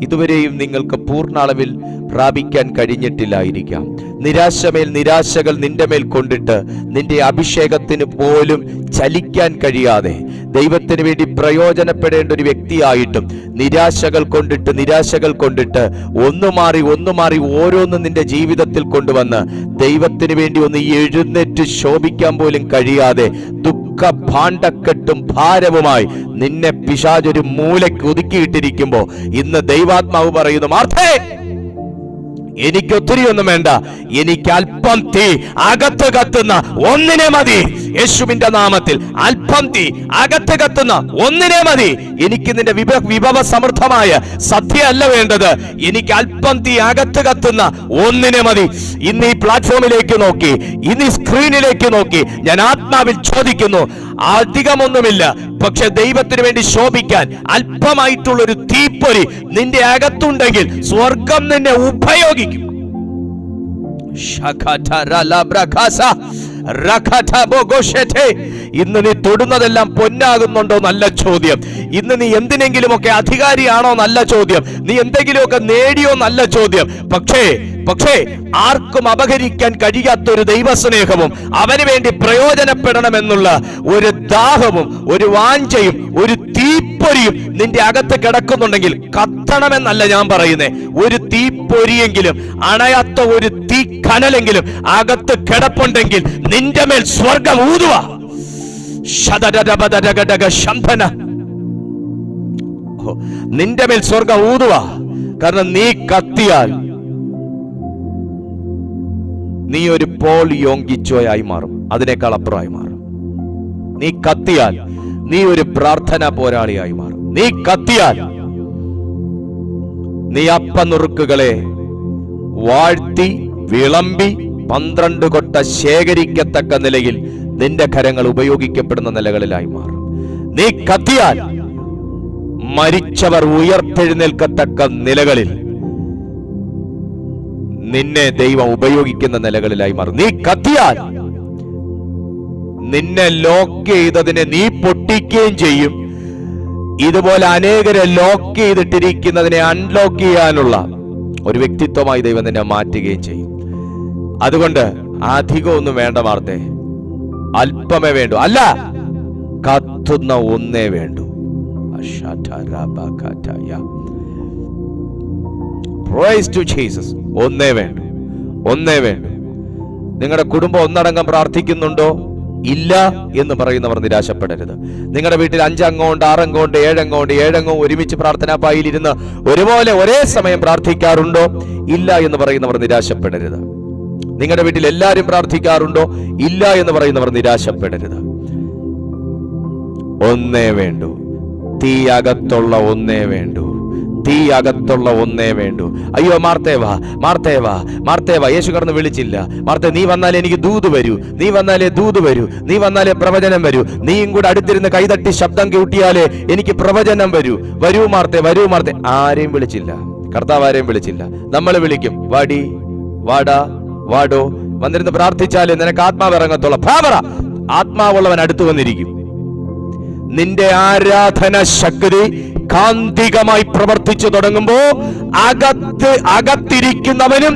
ഇതുവരെയും നിങ്ങൾക്ക് പൂർണ്ണ അളവിൽ പ്രാപിക്കാൻ കഴിഞ്ഞിട്ടില്ലായിരിക്കാം. നിരാശമേൽ നിരാശകൾ നിന്റെ മേൽ കൊണ്ടിട്ട് നിന്റെ അഭിഷേകത്തിന് പോലും ചലിക്കാൻ കഴിയാതെ ദൈവത്തിന് വേണ്ടി പ്രയോജനപ്പെടേണ്ട ഒരു വ്യക്തിയായിട്ടും നിരാശകൾ കൊണ്ടിട്ട് ഒന്നു മാറി ഓരോന്നും നിന്റെ ജീവിതത്തിൽ കൊണ്ടുവന്ന് ദൈവത്തിന് വേണ്ടി ഒന്ന് എഴുന്നേറ്റ് ശോഭിക്കാൻ പോലും കഴിയാതെ ഭാണ്ഡക്കെട്ടും ഭാരവുമായി നിന്നെ പിശാചൊരു മൂലയ്ക്ക് ഒതുക്കിയിട്ടിരിക്കുമ്പോ ഇന്ന് ദൈവാത്മാവ് പറയുന്നു, മാർത്തേ, എനിക്ക് ഒത്തിരി ഒന്നും വേണ്ട, എനിക്ക് അല്പം തീ അകത്ത് കത്തുന്ന ഒന്നിനെ മതി. യേശുവിന്റെ നാമത്തിൽ അല്പം തീ അകത്ത് കത്തുന്ന ഒന്നിനെ മതി. എനിക്ക് നിന്റെ വിഭവ സമൃദ്ധമായ സദ്യ അല്ല വേണ്ടത്, എനിക്ക് അല്പം തീ അകത്ത് കത്തുന്ന ഒന്നിനെ മതി. ഇന്ന് ഈ പ്ലാറ്റ്ഫോമിലേക്ക് നോക്കി, ഇന്ന് ഈ സ്ക്രീനിലേക്ക് നോക്കി ഞാൻ ആത്മാവിൽ ചോദിക്കുന്നു, അധികമൊന്നുമില്ല, പക്ഷെ ദൈവത്തിന് വേണ്ടി ശോഭിക്കാൻ അല്പമായിട്ടുള്ളൊരു തീപ്പൊരി നിന്റെ അകത്തുണ്ടെങ്കിൽ സ്വർഗം നിന്നെ ഉപയോഗിക്കും. ഇന്ന് നീ തൊടുന്നതെല്ലാം പൊന്നാകുന്നുണ്ടോ നല്ല ചോദ്യം. ഇന്ന് നീ എന്തിനെങ്കിലുമൊക്കെ അധികാരിയാണോ നല്ല ചോദ്യം. നീ എന്തെങ്കിലുമൊക്കെ നേടിയോ നല്ല ചോദ്യം. പക്ഷേ പക്ഷേ ആർക്കും അപഹരിക്കാൻ കഴിയാത്തൊരു ദൈവസ്നേഹവും അവന് വേണ്ടി പ്രയോജനപ്പെടണമെന്നുള്ള ഒരു ദാഹവും ഒരു വാഞ്ചയും ഒരു തീപ്പൊരിയും നിന്റെ അകത്ത് കിടക്കുന്നുണ്ടെങ്കിൽ, കത്തണമെന്നല്ല ഞാൻ പറയുന്നേ, ഒരു തീപ്പൊരിയെങ്കിലും അണയാത്ത ഒരു തീ കനലെങ്കിലും അകത്ത് കിടപ്പുണ്ടെങ്കിൽ നിന്റെ മേൽ സ്വർഗം ഊതുക. നിന്റെ മേൽ സ്വർഗം ഊതുക. കാരണം നീ കത്തിയാൽ നീ ഒരു പോൾ യോങ്കിച്ചോയായി മാറും, അതിനേക്കാൾ അപ്പുറമായി മാറും. നീ കത്തിയാൽ നീ ഒരു പ്രാർത്ഥനാ പോരാളിയായി മാറും. നീ കത്തിയാൽ നീ അപ്പനുറുക്കുകളെ വാഴ്ത്തി വിളമ്പി 12 കൊട്ട ശേഖരിക്കത്തക്ക നിലയിൽ നിന്റെ കരങ്ങൾ ഉപയോഗിക്കപ്പെടുന്ന നിലകളിലായി മാറും. നീ കത്തിയാൽ മരിച്ചവർ ഉയർത്തെഴുന്നേൽക്കത്തക്ക നിലകളിൽ നിന്നെ ദൈവം ഉപയോഗിക്കുന്ന നിലകളിലായി മാറും. നീ കത്തിയാൽ നിന്നെ ലോക്ക് ചെയ്തതിനെ നീ പൊട്ടിക്കുകയും ചെയ്യും. ഇതുപോലെ അനേകരെ ലോക്ക് ചെയ്തിട്ടിരിക്കുന്നതിനെ അൺലോക്ക് ചെയ്യാനുള്ള ഒരു വ്യക്തിത്വമായി ദൈവം നിന്നെ മാറ്റുകയും ചെയ്യും. അതുകൊണ്ട് അധികമൊന്നും വേണ്ട വാർത്തേ, അല്പമേ വേണ്ടു. അല്ല, കത്തുന്ന ഒന്നേ വേണ്ടു. Praise to Jesus. ഒന്നേ വേണ്ടു, ഒന്നേ വേണ്ടു. നിങ്ങളുടെ കുടുംബം ഒന്നടങ്കം പ്രാർത്ഥിക്കുന്നുണ്ടോ? ഇല്ല എന്ന് പറയുന്നവർ നിരാശപ്പെടരുത്. നിങ്ങളുടെ വീട്ടിൽ 5 അംഗമുണ്ട്, 6 അംഗമുണ്ട്, 7 അംഗമുണ്ട്, 7 അംഗവും ഒരുമിച്ച് പ്രാർത്ഥനാ പായിലിരുന്ന് ഒരുപോലെ ഒരേ സമയം പ്രാർത്ഥിക്കാറുണ്ടോ? ഇല്ല എന്ന് പറയുന്നവർ നിരാശപ്പെടരുത്. നിങ്ങളുടെ വീട്ടിൽ എല്ലാവരും പ്രാർത്ഥിക്കാറുണ്ടോ? ഇല്ല എന്ന് പറയുന്നവർ നിരാശപ്പെടരുത്. ഒന്നേ വേണ്ടു, തീ അകത്തുള്ള ഒന്നേ വേണ്ടു, തീ അകത്തുള്ള ഒന്നേ വേണ്ടു. അയ്യോ മാർത്തേവാ, മാർത്തേവാ, മാർത്തേവാ, യേശു കടന്ന് വിളിച്ചില്ല. മാർത്തേ, നീ വന്നാലേ എനിക്ക് ദൂത് വരൂ, നീ വന്നാലേ ദൂത് വരൂ, നീ വന്നാലേ പ്രവചനം വരൂ, നീയും കൂടെ അടുത്തിരുന്ന് കൈതട്ടി ശബ്ദം കൂട്ടിയാലേ എനിക്ക് പ്രവചനം വരൂ. വരൂ മാർത്തേ, വരൂ മാർത്തേ. ആരെയും വിളിച്ചില്ല, കർത്താവ് ആരെയും വിളിച്ചില്ല. നമ്മൾ വിളിക്കും, വാടി, വാടാ, വാടോ, വന്നിരുന്ന് പ്രാർത്ഥിച്ചാലേ നിനക്ക് ആത്മാവ് ഇറങ്ങത്തുള്ള. ആത്മാവുള്ളവൻ അടുത്തു വന്നിരിക്കും. നിന്റെ ആരാധന ശക്തി കാന്തികമായി പ്രവർത്തിച്ചു തുടങ്ങുമ്പോ അകത്തിരിക്കുന്നവനും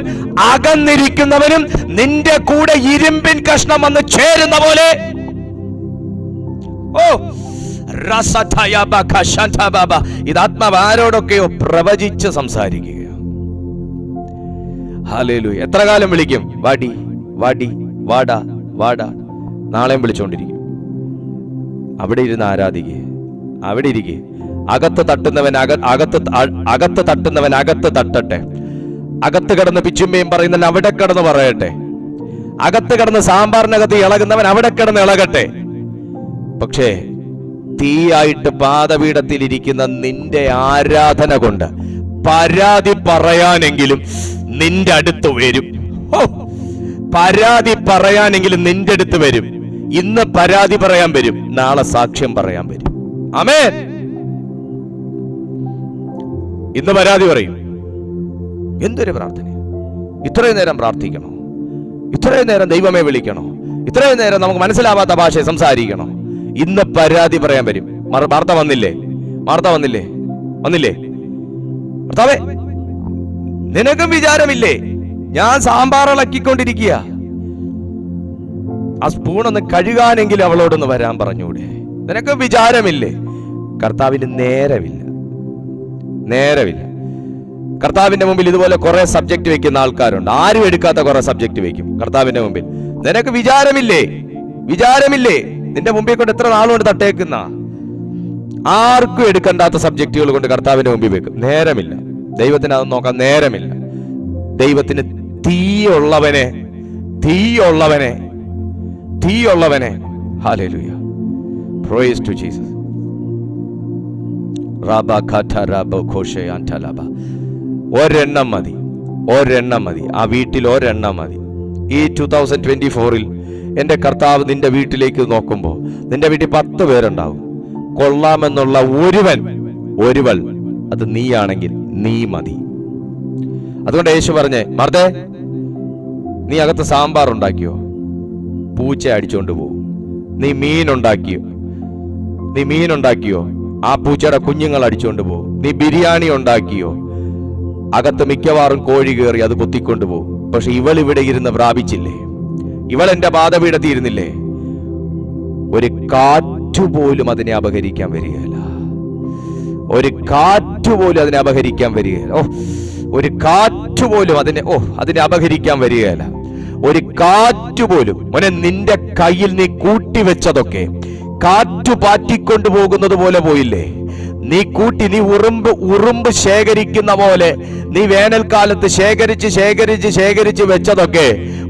അകന്നിരിക്കുന്നവനും നിന്റെ കൂടെ ഇരുമ്പിൻ കഷ്ണം വന്ന് ചേരുന്ന പോലെ. ഓ ഇത് ആത്മാവ് ആരോടൊക്കെയോ പ്രവചിച്ച് സംസാരിക്കുക. ഹല്ലേലൂയ. എത്ര കാലം വിളിക്കും? വാടി, വാടി, വാടാ, വാടാ. നാളെയും വിളിച്ചോണ്ടിരിക്കും. അവിടെ ഇരുന്ന് ആരാധിക്കുക, അവിടെ ഇരിക്കുക. അകത്ത് തട്ടുന്നവൻ അകത്ത് തട്ടുന്നവൻ അകത്ത് തട്ടട്ടെ. അകത്ത് കിടന്ന് പിച്ചുമ്മയും പറയുന്നവൻ അവിടെ കിടന്ന് പറയട്ടെ. അകത്ത് കിടന്ന് സാമ്പാറിനകത്ത് ഇളകുന്നവൻ അവിടെ കിടന്ന് ഇളകട്ടെ. പക്ഷേ തീയായിട്ട് പാദപീഠത്തിൽ ഇരിക്കുന്ന നിന്റെ ആരാധന കൊണ്ട് പരാതി പറയാനെങ്കിലും നിന്റെ അടുത്ത് വരും. പരാതി പറയാനെങ്കിലും നിന്റെ അടുത്ത് വരും. ഇന്ന് പരാതി പറയാൻ വരും, നാളെ സാക്ഷ്യം പറയാൻ വരും. ആമേൻ. ഇന്ന് പരാതി പറയും. എന്തൊരു പ്രാർത്ഥന! ഇത്രയും നേരം പ്രാർത്ഥിക്കണോ? ഇത്രയും നേരം ദൈവമേ വിളിക്കണോ? ഇത്രയും നേരം നമുക്ക് മനസ്സിലാവാത്ത ഭാഷ സംസാരിക്കണോ? ഇന്ന് പരാതി പറയാൻ വരും. വാർത്ത വന്നില്ലേ? വാർത്ത വന്നില്ലേ? വന്നില്ലേ? ഭർത്താവേ, നിനക്കും വിചാരമില്ലേ ഞാൻ സാമ്പാർ ഇളക്കിക്കൊണ്ടിരിക്കുക? ആ സ്പൂണൊന്ന് കഴുകാനെങ്കിലും അവളോടൊന്ന് വരാൻ പറഞ്ഞൂടെ? നിനക്ക് വിചാരമില്ലേ? കർത്താവിന് നേരമില്ല, നേരമില്ല. കർത്താവിന്റെ മുമ്പിൽ ഇതുപോലെ കുറെ സബ്ജക്ട് വെക്കുന്ന ആൾക്കാരുണ്ട്. ആരും എടുക്കാത്ത കുറെ സബ്ജക്ട് വെക്കും കർത്താവിന്റെ മുമ്പിൽ. നിനക്ക് വിചാരമില്ലേ? വിചാരമില്ലേ? നിന്റെ മുമ്പിൽ കൊണ്ട് എത്ര നാളുകൊണ്ട് തട്ടേക്കുന്ന ആർക്കും എടുക്കണ്ടാത്ത സബ്ജക്റ്റുകൾ കൊണ്ട് കർത്താവിന്റെ മുമ്പിൽ വെക്കും. നേരമില്ല. ദൈവത്തിന് അത് നോക്കാൻ നേരമില്ല. ദൈവത്തിന് തീയുള്ളവനെ, തീയുള്ളവനെ, തീയുള്ളവനെ. ഹല്ലേലൂയ. Praise to Jesus. ഒരെണ്ണം മതി, ഒരെണ്ണം മതി. ആ വീട്ടിൽ ഒരെണ്ണം മതി. ഈ 2024 എൻ്റെ കർത്താവ് നിന്റെ വീട്ടിലേക്ക് നോക്കുമ്പോൾ നിന്റെ വീട്ടിൽ 10 പേരുണ്ടാവും. കൊള്ളാമെന്നുള്ള ഒരുവൾ അത് നീയാണെങ്കിൽ നീ മതി. അതുകൊണ്ട് യേശു പറഞ്ഞേ, മർദ്ദേ, നീ അകത്ത് സാമ്പാർ ഉണ്ടാക്കിയോ? പൂച്ച അടിച്ചോണ്ട് പോകും. നീ മീനുണ്ടാക്കിയോ? ആ പൂച്ചയുടെ കുഞ്ഞുങ്ങൾ അടിച്ചോണ്ട് പോകും. നീ ബിരിയാണി ഉണ്ടാക്കിയോ? അകത്ത് മിക്കവാറും കോഴി കയറി അത് കൊത്തിക്കൊണ്ടുപോകും. പക്ഷെ ഇവൾ ഇവിടെ ഇരുന്ന് പ്രാപിച്ചില്ലേ? ഇവൾ എന്റെ പാദപീഠത്തിൽ ഇരുന്നില്ലേ? ഒരു കാറ്റുപോലും അതിനെ അപഹരിക്കാൻ വരികയില്ല. ഒരു കാറ്റുപോലും അതിനെ അപഹരിക്കാൻ വരികയില്ല. ഒരു കാറ്റുപോലും അതിനെ അപഹരിക്കാൻ വരികയില്ല. ഒരു കാറ്റുപോലും. മോനെ, നിന്റെ കയ്യിൽ നീ കൂട്ടിവെച്ചതൊക്കെ കാറ്റു പാറ്റിക്കൊണ്ടു പോകുന്നത് പോലെ പോയില്ലേ? നീ ഉറുമ്പ് ശേഖരിക്കുന്ന പോലെ നീ വേനൽക്കാലത്ത് ശേഖരിച്ച് വെച്ചതൊക്കെ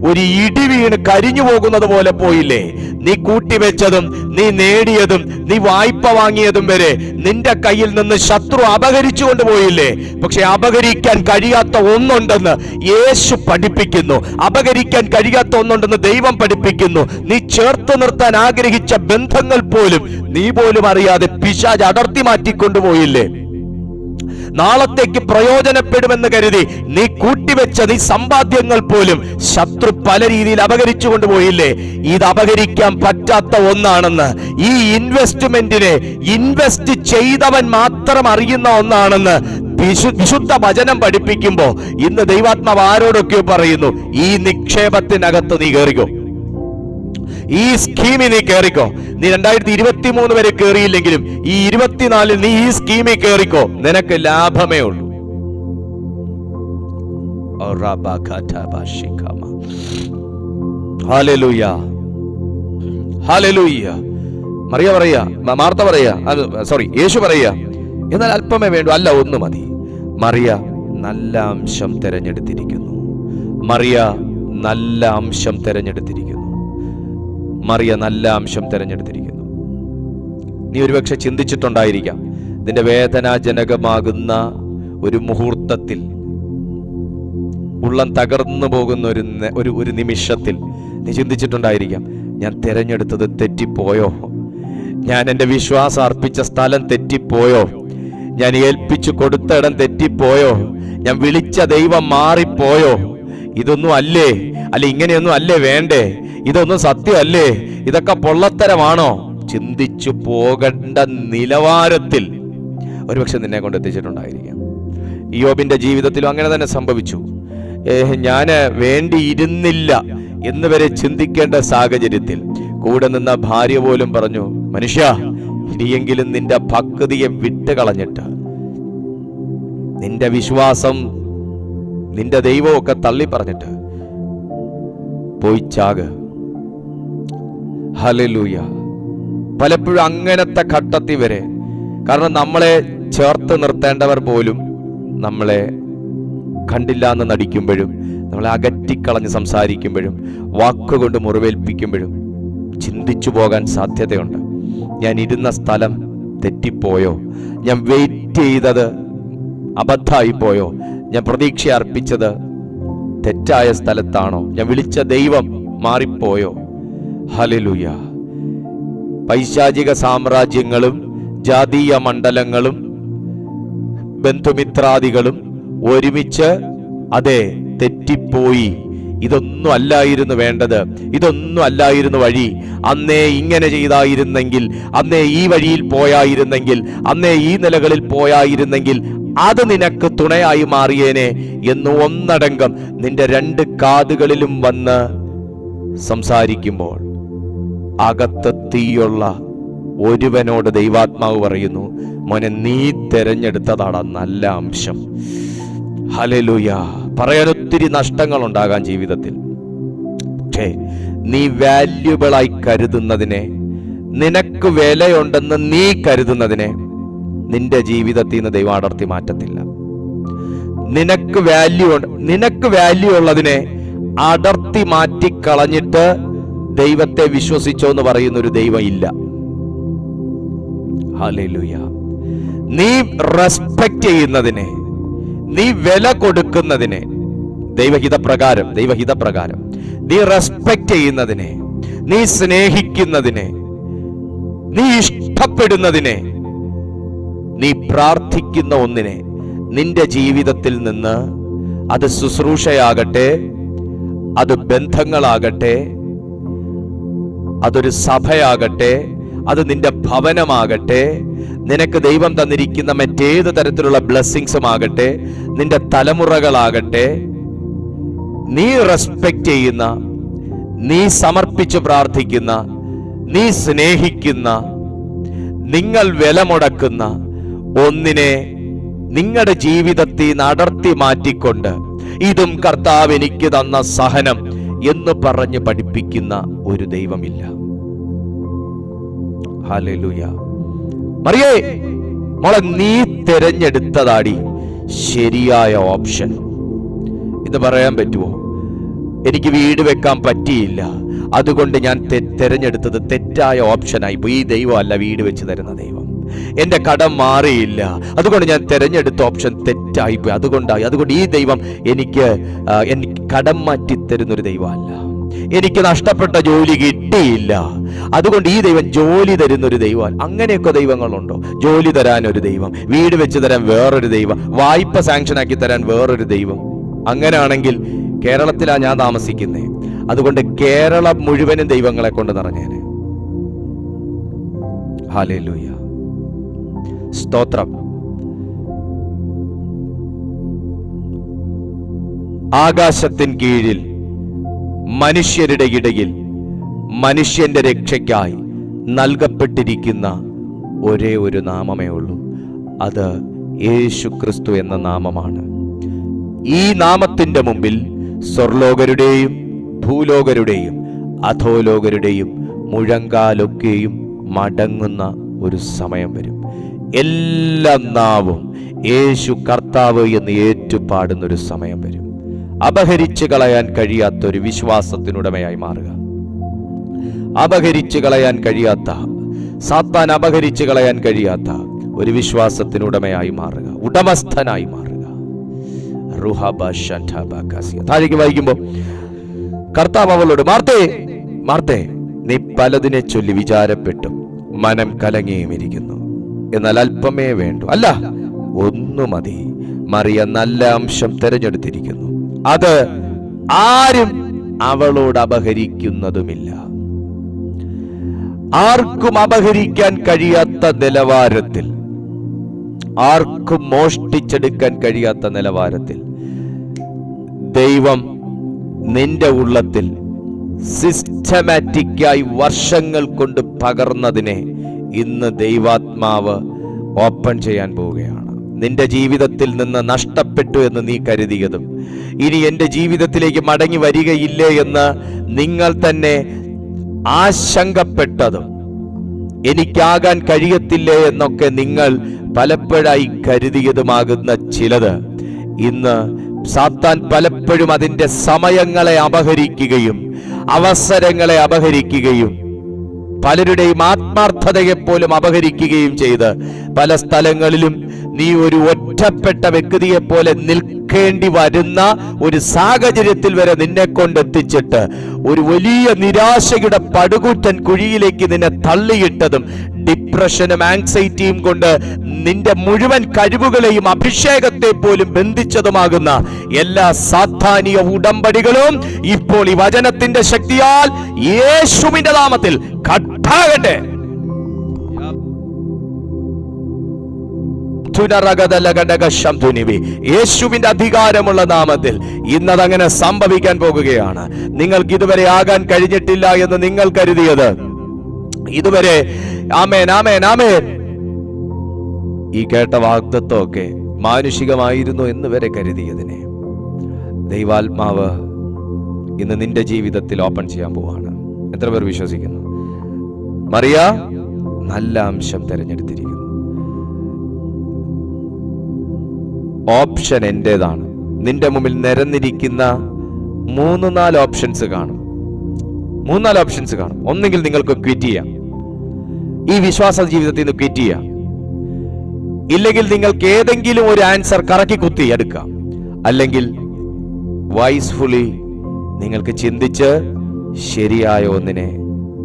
ഒരു ഇടി വീണ് കരിഞ്ഞു പോകുന്നത് പോലെ പോയില്ലേ? നീ കൂട്ടിവെച്ചതും നീ നേടിയതും നീ വായ്പ വാങ്ങിയതും വരെ നിന്റെ കയ്യിൽ നിന്ന് ശത്രു അപഹരിച്ചു കൊണ്ടുപോയില്ലേ? പക്ഷെ അപഹരിക്കാൻ കഴിയാത്ത ഒന്നുണ്ടെന്ന് യേശു പഠിപ്പിക്കുന്നു. അപഹരിക്കാൻ കഴിയാത്ത ഒന്നുണ്ടെന്ന് ദൈവം പഠിപ്പിക്കുന്നു. നീ ചേർത്ത് നിർത്താൻ ആഗ്രഹിച്ച ബന്ധങ്ങൾ പോലും നീ പോലും അറിയാതെ പിശാച് അടർത്തി മാറ്റിക്കൊണ്ടുപോയില്ലേ? നാളത്തേക്ക് പ്രയോജനപ്പെടുമെന്ന് കരുതി നീ കൂട്ടിവെച്ച നീ സമ്പാദ്യങ്ങൾ പോലും ശത്രു പല രീതിയിൽ അപഹരിച്ചു കൊണ്ടുപോയില്ലേ? ഇത് അപഹരിക്കാൻ പറ്റാത്ത ഒന്നാണെന്ന്, ഈ ഇൻവെസ്റ്റ്മെന്റിനെ ഇൻവെസ്റ്റ് ചെയ്തവൻ മാത്രം അറിയുന്ന ഒന്നാണെന്ന് വിശുദ്ധ വചനം പഠിപ്പിക്കുമ്പോ ഇന്ന് ദൈവാത്മാവ് ആരോടൊക്കെയോ പറയുന്നു, ഈ നിക്ഷേപത്തിനകത്ത് നീ കയറിക്കോ, ഈ സ്കീമിൽ നീ കയറിക്കോ. നീ 2023 വരെ കയറിയില്ലെങ്കിലും ഈ 24 നീ ഈ സ്കീമിൽ കയറിക്കോ, നിനക്ക് ലാഭമേ ഉള്ളൂ. Hallelujah, hallelujah. മറിയ പറയാ, മാർത്ത പറയാ, യേശു പറയാ, എന്നാൽ അല്പമേ വേണ്ടൂ, അല്ല ഒന്ന് മതി. മറിയ നല്ല അംശം തെരഞ്ഞെടുത്തിരിക്കുന്നു. മറിയ നല്ല അംശം തെരഞ്ഞെടുത്തിരിക്കുന്നു. മറിയ നല്ല അംശം തെരഞ്ഞെടുത്തിരിക്കുന്നു. നീ ഒരുപക്ഷെ ചിന്തിച്ചിട്ടുണ്ടായിരിക്കാം, നിന്റെ വേദനാജനകമാകുന്ന ഒരു മുഹൂർത്തത്തിൽ, ഉള്ളം തകർന്നു പോകുന്ന ഒരു നിമിഷത്തിൽ നീ ചിന്തിച്ചിട്ടുണ്ടായിരിക്കാം, ഞാൻ തിരഞ്ഞെടുത്തത് തെറ്റിപ്പോയോ? ഞാൻ എൻ്റെ വിശ്വാസം അർപ്പിച്ച സ്ഥലം തെറ്റിപ്പോയോ? ഞാൻ ഏൽപ്പിച്ചു കൊടുത്ത ഇടം തെറ്റിപ്പോയോ? ഞാൻ വിളിച്ച ദൈവം മാറിപ്പോയോ? ഇതൊന്നും അല്ലേ? അല്ല, ഇങ്ങനെയൊന്നും അല്ലേ വേണ്ടേ? ഇതൊന്നും സത്യമല്ലേ? ഇതൊക്കെ പൊള്ളത്തരമാണോ? ചിന്തിച്ചു പോകേണ്ട നിലവാരത്തിൽ ഒരുപക്ഷെ നിന്നെ കൊണ്ട് എത്തിച്ചിട്ടുണ്ടായിരിക്കാം. ഇയ്യോബിന്റെ ജീവിതത്തിലും അങ്ങനെ തന്നെ സംഭവിച്ചു. ഞാന് വേണ്ടിയിരുന്നില്ല എന്ന് വരെ ചിന്തിക്കേണ്ട സാഹചര്യത്തിൽ കൂടെ നിന്ന ഭാര്യ പോലും പറഞ്ഞു, മനുഷ്യ, ഇനിയെങ്കിലും നിന്റെ ഭക്തിയെ വിട്ടുകളഞ്ഞിട്ട് നിന്റെ വിശ്വാസം, നിന്റെ ദൈവമൊക്കെ തള്ളി പറഞ്ഞിട്ട് പോയി ചാക്. ഹല്ലേലൂയ. പലപ്പോഴും അങ്ങനത്തെ ഘട്ടത്തിൽ വരെ, കാരണം നമ്മളെ ചേർത്ത് നിർത്തേണ്ടവർ പോലും നമ്മളെ കണ്ടില്ല എന്ന് നടിക്കുമ്പോഴും, നമ്മളെ അകറ്റിക്കളഞ്ഞ് സംസാരിക്കുമ്പോഴും, വാക്കുകൊണ്ട് മുറിവേൽപ്പിക്കുമ്പോഴും ചിന്തിച്ചു പോകാൻ സാധ്യതയുണ്ട്. ഞാൻ ഇരുന്ന സ്ഥലം തെറ്റിപ്പോയോ? ഞാൻ വെയിറ്റ് ചെയ്തത് അബദ്ധമായി പോയോ? ഞാൻ പ്രതീക്ഷ അർപ്പിച്ചത് തെറ്റായ സ്ഥലത്താണോ? ഞാൻ വിളിച്ച ദൈവം മാറിപ്പോയോ? ഹല്ലേലൂയ. പൈശാചിക സാമ്രാജ്യങ്ങളും ജാതീയ മണ്ഡലങ്ങളും ബന്ധുമിത്രാദികളും ഒരുമിച്ച് അതെ തെറ്റിപ്പോയി, ഇതൊന്നും അല്ലായിരുന്നു വേണ്ടത്, ഇതൊന്നും അല്ലായിരുന്നു വഴി, അന്നേ ഇങ്ങനെ ചെയ്തായിരുന്നെങ്കിൽ, അന്നേ ഈ വഴിയിൽ പോയായിരുന്നെങ്കിൽ, അന്നേ ഈ നിലകളിൽ പോയായിരുന്നെങ്കിൽ അത് നിനക്ക് തുണയായി മാറിയേനെ എന്ന് ഒന്നടങ്കം നിന്റെ രണ്ട് കാതുകളിലും വന്ന് സംസാരിക്കുമ്പോൾ അകത്ത് തീയുള്ള ഒരുവനോട് ദൈവാത്മാവ് പറയുന്നു, മോനെ, നീ തെരഞ്ഞെടുത്തതാണ് നല്ല അംശം. ഹല്ലേലൂയ. പറയാൻ ഒത്തിരി നഷ്ടങ്ങൾ ഉണ്ടാകാൻ ജീവിതത്തിൽ, പക്ഷേ നീ വാല്യുബിളായി കരുതുന്നതിനെ, നിനക്ക് വിലയുണ്ടെന്ന് നീ കരുതുന്നതിനെ നിന്റെ ജീവിതത്തിൽ നിന്ന് ദൈവം അടർത്തി മാറ്റത്തില്ല. നിനക്ക് വാല്യൂ ഉള്ളതിനെ അടർത്തി മാറ്റിക്കളഞ്ഞിട്ട് ദൈവത്തെ വിശ്വസിച്ചോ എന്ന് പറയുന്ന ഒരു ദൈവം ഇല്ല. ഹല്ലേലൂയ. നീ റെസ്പെക്ട് ചെയ്യുന്നതിനെ, നീ വില കൊടുക്കുന്നതിനെ, ദൈവഹിതപ്രകാരം നീ റെസ്പെക്ട് ചെയ്യുന്നതിനെ, നീ സ്നേഹിക്കുന്നതിനെ, നീ ഇഷ്ടപ്പെടുന്നതിനെ, നീ പ്രാർത്ഥിക്കുന്ന ഒന്നിനെ നിന്റെ ജീവിതത്തിൽ നിന്ന്, അത് ശുശ്രൂഷയാകട്ടെ, അത് ബന്ധങ്ങളാകട്ടെ, അതൊരു സഭയാകട്ടെ, അത് നിന്റെ ഭവനമാകട്ടെ, നിനക്ക് ദൈവം തന്നിരിക്കുന്ന മറ്റേത് തരത്തിലുള്ള ബ്ലെസ്സിങ്സും ആകട്ടെ, നിന്റെ തലമുറകളാകട്ടെ, നീ റെസ്പെക്റ്റ് ചെയ്യുന്ന, നീ സമർപ്പിച്ച് പ്രാർത്ഥിക്കുന്ന, നീ സ്നേഹിക്കുന്ന, നിങ്ങൾ വില മുടക്കുന്ന ഒന്നിനെ നിങ്ങളുടെ ജീവിതത്തിൽ അടർത്തി മാറ്റിക്കൊണ്ട് ഇതും കർത്താവ് എനിക്ക് തന്ന സഹനം എന്ന് പറഞ്ഞ് പഠിപ്പിക്കുന്ന ഒരു ദൈവമില്ല. ഹല്ലേലൂയ. മറിയേ, മോളെ, നീ തിരഞ്ഞെടുത്തതാടി ശരിയായ ഓപ്ഷൻ. ഇത് പറയാൻ പറ്റുമോ? എനിക്ക് വീട് വെക്കാൻ പറ്റിയില്ല, അതുകൊണ്ട് ഞാൻ തിരഞ്ഞെടുത്തത് തെറ്റായ ഓപ്ഷനായി പോയി. ഈ ദൈവം അല്ല വീട് വെച്ച് തരുന്ന ദൈവം. എന്റെ കടം മാറിയില്ല, അതുകൊണ്ട് ഞാൻ തിരഞ്ഞെടുത്ത ഓപ്ഷൻ തെറ്റായിപ്പോയി, അതുകൊണ്ട് ഈ ദൈവം എനിക്ക് കടം മാറ്റി തരുന്നൊരു ദൈവമല്ല. എനിക്ക് നഷ്ടപ്പെട്ട ജോലി കിട്ടിയില്ല, അതുകൊണ്ട് ഈ ദൈവം ജോലി തരുന്നൊരു ദൈവം. അങ്ങനെയൊക്കെ ദൈവങ്ങളുണ്ടോ? ജോലി തരാൻ ഒരു ദൈവം, വീട് വെച്ച് തരാൻ വേറൊരു ദൈവം, വായ്പ സാങ്ഷനാക്കി തരാൻ വേറൊരു ദൈവം. അങ്ങനെയാണെങ്കിൽ കേരളത്തിലാണ് ഞാൻ താമസിക്കുന്നത്, അതുകൊണ്ട് കേരളം മുഴുവനും ദൈവങ്ങളെ കൊണ്ട് നിറഞ്ഞേനെ. ഹല്ലേലൂയ, സ്തോത്രം. ആകാശത്തിൻ കീഴിൽ മനുഷ്യരുടെ ഇടയിൽ മനുഷ്യന്റെ രക്ഷയ്ക്കായി നൽകപ്പെട്ടിരിക്കുന്ന ഒരേ ഒരു നാമമേ ഉള്ളൂ. അത് യേശുക്രിസ്തു എന്ന നാമമാണ്. ഈ നാമത്തിന്റെ മുമ്പിൽ സ്വർലോകരുടെയും ഭൂലോകരുടെയും അധോലോകരുടെയും മുഴങ്കാലൊക്കെയും മടങ്ങുന്ന ഒരു സമയം വരും. എല്ലാ നാവും യേശു കർത്താവ് എന്ന് ഏറ്റുപാടുന്നൊരു സമയം വരും. അപഹരിച്ചു കളയാൻ കഴിയാത്ത ഒരു വിശ്വാസത്തിനുടമയായി മാറുക. അപഹരിച്ചു കളയാൻ കഴിയാത്ത, സാത്താൻ അപഹരിച്ചു കളയാൻ കഴിയാത്ത ഒരു വിശ്വാസത്തിനുടമയായി മാറുക, ഉടമസ്ഥനായി മാറുക. താഴേക്ക് വായിക്കുമ്പോ കർത്താവ് അവളോട്, മാർത്തേ മാർത്തേ, നീ പലതിനെ ചൊല്ലി വിചാരപ്പെട്ടും മനം കലങ്ങിയും ഇരിക്കുന്നു, എന്നാൽ അല്പമേ വേണ്ടു, അല്ല ഒന്നു മതി. മറിയ നല്ല അംശം തിരഞ്ഞെടുത്തിരിക്കുന്നു, അത് ആരും അവളോട് അപഹരിക്കുന്നതുമില്ല. ആർക്കും അപഹരിക്കാൻ കഴിയാത്ത നിലവാരത്തിൽ, ആർക്കും മോഷ്ടിച്ചെടുക്കാൻ കഴിയാത്ത നിലവാരത്തിൽ ദൈവം നിന്റെ ഉള്ളത്തിൽ സിസ്റ്റമാറ്റിക്കായി വർഷങ്ങൾ കൊണ്ട് പകർന്നതിനെ ഇന്ന് ദൈവാത്മാവ് ഓപ്പൺ ചെയ്യാൻ പോവുകയാണ്. നിന്റെ ജീവിതത്തിൽ നിന്ന് നഷ്ടപ്പെട്ടു എന്ന് നീ കരുതിയതും, ഇനി എൻ്റെ ജീവിതത്തിലേക്ക് മടങ്ങി വരികയില്ലേ എന്ന് നിങ്ങൾ തന്നെ ആശങ്കപ്പെട്ടതും, എനിക്കാകാൻ കഴിയത്തില്ലേ എന്നൊക്കെ നിങ്ങൾ പലപ്പോഴായി കരുതിയതുമാകുന്ന ചിലത് ഇന്ന് സാത്താൻ പലപ്പോഴും അതിൻ്റെ സമയങ്ങളെ അപഹരിക്കുകയും അവസരങ്ങളെ അപഹരിക്കുകയും പലരുടെയും ആത്മാർത്ഥതയെ പോലും അപഹരിക്കുകയും ചെയ്ത് പല സ്ഥലങ്ങളിലും നീ ഒരു ഒറ്റപ്പെട്ട വ്യക്തിയെ പോലെ നിൽക്കേണ്ടി വരുന്ന ഒരു സാഹചര്യത്തിൽ വരെ നിന്നെ കൊണ്ടെത്തിച്ചിട്ട് ഒരു വലിയ നിരാശയുടെ പടുകൂറ്റൻ കുഴിയിലേക്ക് നിന്നെ തള്ളിയിട്ടതും ഡിപ്രഷനും ആങ്സൈറ്റിയും കൊണ്ട് നിന്റെ മുഴുവൻ കഴിവുകളെയും അഭിഷേകത്തെ പോലും ബന്ധിച്ചതുമാകുന്ന എല്ലാ സാത്താനിക ഉടമ്പടികളും ഇപ്പോൾ ഈ വചനത്തിന്റെ ശക്തിയാൽ യേശുവിന്റെ നാമത്തിൽ കട്ടാകട്ടെ. യേശുവിന്റെ അധികാരമുള്ള നാമത്തിൽ ഇന്നതങ്ങനെ സംഭവിക്കാൻ പോകുകയാണ്. നിങ്ങൾക്ക് ഇതുവരെ ആകാൻ കഴിഞ്ഞിട്ടില്ല എന്ന് നിങ്ങൾ കരുതിയത്, ഇതുവരെ ആമേൻ ആമേൻ ആമേൻ ഈ കേട്ട വാഗ്ദത്വമൊക്കെ മാനുഷികമായിരുന്നു എന്ന് വരെ കരുതിയതിനെ ദൈവാത്മാവ് ഇന്ന് നിന്റെ ജീവിതത്തിൽ ഓപ്പൺ ചെയ്യാൻ പോവാണ്. എത്ര പേർ വിശ്വസിക്കുന്നു? മറിയ നല്ല അംശം തിരഞ്ഞെടുത്തിരിക്കുന്നു. ഓപ്ഷൻ എന്റേതാണ്. നിന്റെ മുമ്പിൽ നിരന്നിരിക്കുന്ന 3-4 ഓപ്ഷൻസ് കാണും. 3-4 ഓപ്ഷൻസ് കാണും. ഒന്നെങ്കിൽ നിങ്ങൾക്ക് ക്വിറ്റ് ചെയ്യാം, ഈ വിശ്വാസ ജീവിതത്തിൽ നിന്ന് ക്വിറ്റ് ചെയ്യാം. ഇല്ലെങ്കിൽ നിങ്ങൾക്ക് ഏതെങ്കിലും ഒരു ആൻസർ കറക്കി കുത്തി എടുക്കാം. അല്ലെങ്കിൽ വൈസ്ഫുള്ളി നിങ്ങൾക്ക് ചിന്തിച്ച് ശരിയായ ഒന്നിനെ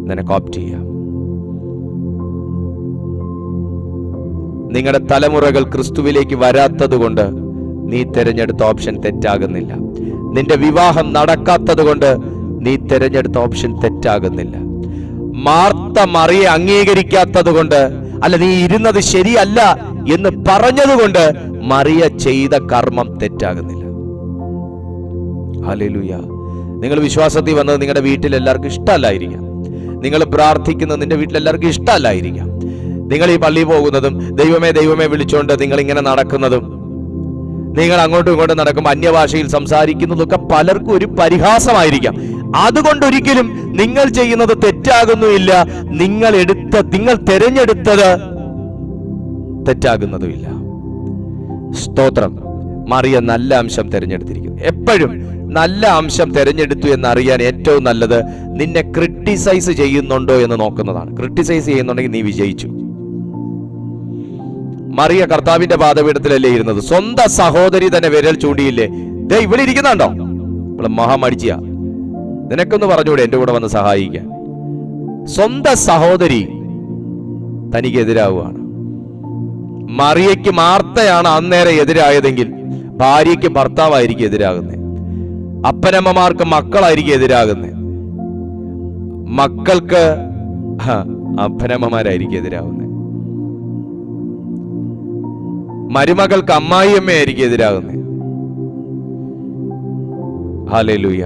നിനക്ക് ഓപ്റ്റ് ചെയ്യാം. നിങ്ങളുടെ തലമുറകൾ ക്രിസ്തുവിലേക്ക് വരാത്തത് കൊണ്ട് നീ തിരഞ്ഞെടുത്ത ഓപ്ഷൻ തെറ്റാകുന്നില്ല. നിന്റെ വിവാഹം നടക്കാത്തത് കൊണ്ട് നീ തിരഞ്ഞെടുത്ത ഓപ്ഷൻ തെറ്റാകുന്നില്ല. മാർത്ത മറിയെ അംഗീകരിക്കാത്തത് കൊണ്ട്, അല്ല നീ ഇരുന്നത് ശരിയല്ല എന്ന് പറഞ്ഞതുകൊണ്ട് മറിയ ചെയ്ത കർമ്മം തെറ്റാകുന്നില്ല. ഹല്ലേലൂയ. നിങ്ങൾ വിശ്വാസത്തിൽ വന്നത് നിങ്ങളുടെ വീട്ടിൽ എല്ലാവർക്കും ഇഷ്ടമല്ലായിരിക്കാം. നിങ്ങൾ പ്രാർത്ഥിക്കുന്നത് നിന്റെ വീട്ടിൽ എല്ലാവർക്കും ഇഷ്ടമല്ലായിരിക്കാം. നിങ്ങൾ ഈ പള്ളിയിൽ പോകുന്നതും ദൈവമേ ദൈവമേ വിളിച്ചുകൊണ്ട് നിങ്ങൾ ഇങ്ങനെ നടക്കുന്നതും, നിങ്ങൾ അങ്ങോട്ടും ഇങ്ങോട്ടും നടക്കുമ്പോൾ അന്യഭാഷയിൽ സംസാരിക്കുന്നതൊക്കെ പലർക്കും ഒരു പരിഹാസമായിരിക്കാം. അതുകൊണ്ടൊരിക്കലും നിങ്ങൾ ചെയ്യുന്നത് തെറ്റാകുന്നുമില്ല, നിങ്ങൾ തിരഞ്ഞെടുത്തത് തെറ്റാകുന്നതുമില്ല. സ്തോത്രം. മറിയ നല്ല അംശം തിരഞ്ഞെടുത്തിരിക്കുന്നു. എപ്പോഴും നല്ല അംശം തിരഞ്ഞെടുത്തു എന്നറിയാൻ ഏറ്റവും നല്ലത് നിന്നെ ക്രിട്ടിസൈസ് ചെയ്യുന്നുണ്ടോ എന്ന് നോക്കുന്നതാണ്. ക്രിട്ടിസൈസ് ചെയ്യുന്നുണ്ടെങ്കിൽ നീ വിജയിച്ചു. മറിയ കർത്താവിന്റെ പാദപീഠത്തിലല്ലേ ഇരുന്നത്? സ്വന്തം സഹോദരി തന്നെ വിരൽ ചൂണ്ടിയില്ലേ? ദേ ഇവിടെ ഇരിക്കുന്നുണ്ടോ, ഇവിടെ മഹാമടിച്ചിയാ, നിനക്കൊന്ന് പറഞ്ഞൂടെ എന്റെ കൂടെ വന്ന് സഹായിക്കാൻ? സ്വന്തം സഹോദരി തനിക്ക് എതിരാവുകയാണ്. മറിയയ്ക്ക് മാർത്തയാണ് അന്നേരം എതിരായതെങ്കിൽ ഭാര്യയ്ക്ക് ഭർത്താവായിരിക്കും എതിരാകുന്നത്. അപ്പനമ്മമാർക്ക് മക്കളായിരിക്കും എതിരാകുന്നത്. മക്കൾക്ക് അപ്പനമ്മമാരായിരിക്കും എതിരാകുന്നത്. മരുമകൾക്ക് അമ്മായിയമ്മയായിരിക്കും എതിരാകുന്നത്. ഹല്ലേലൂയ.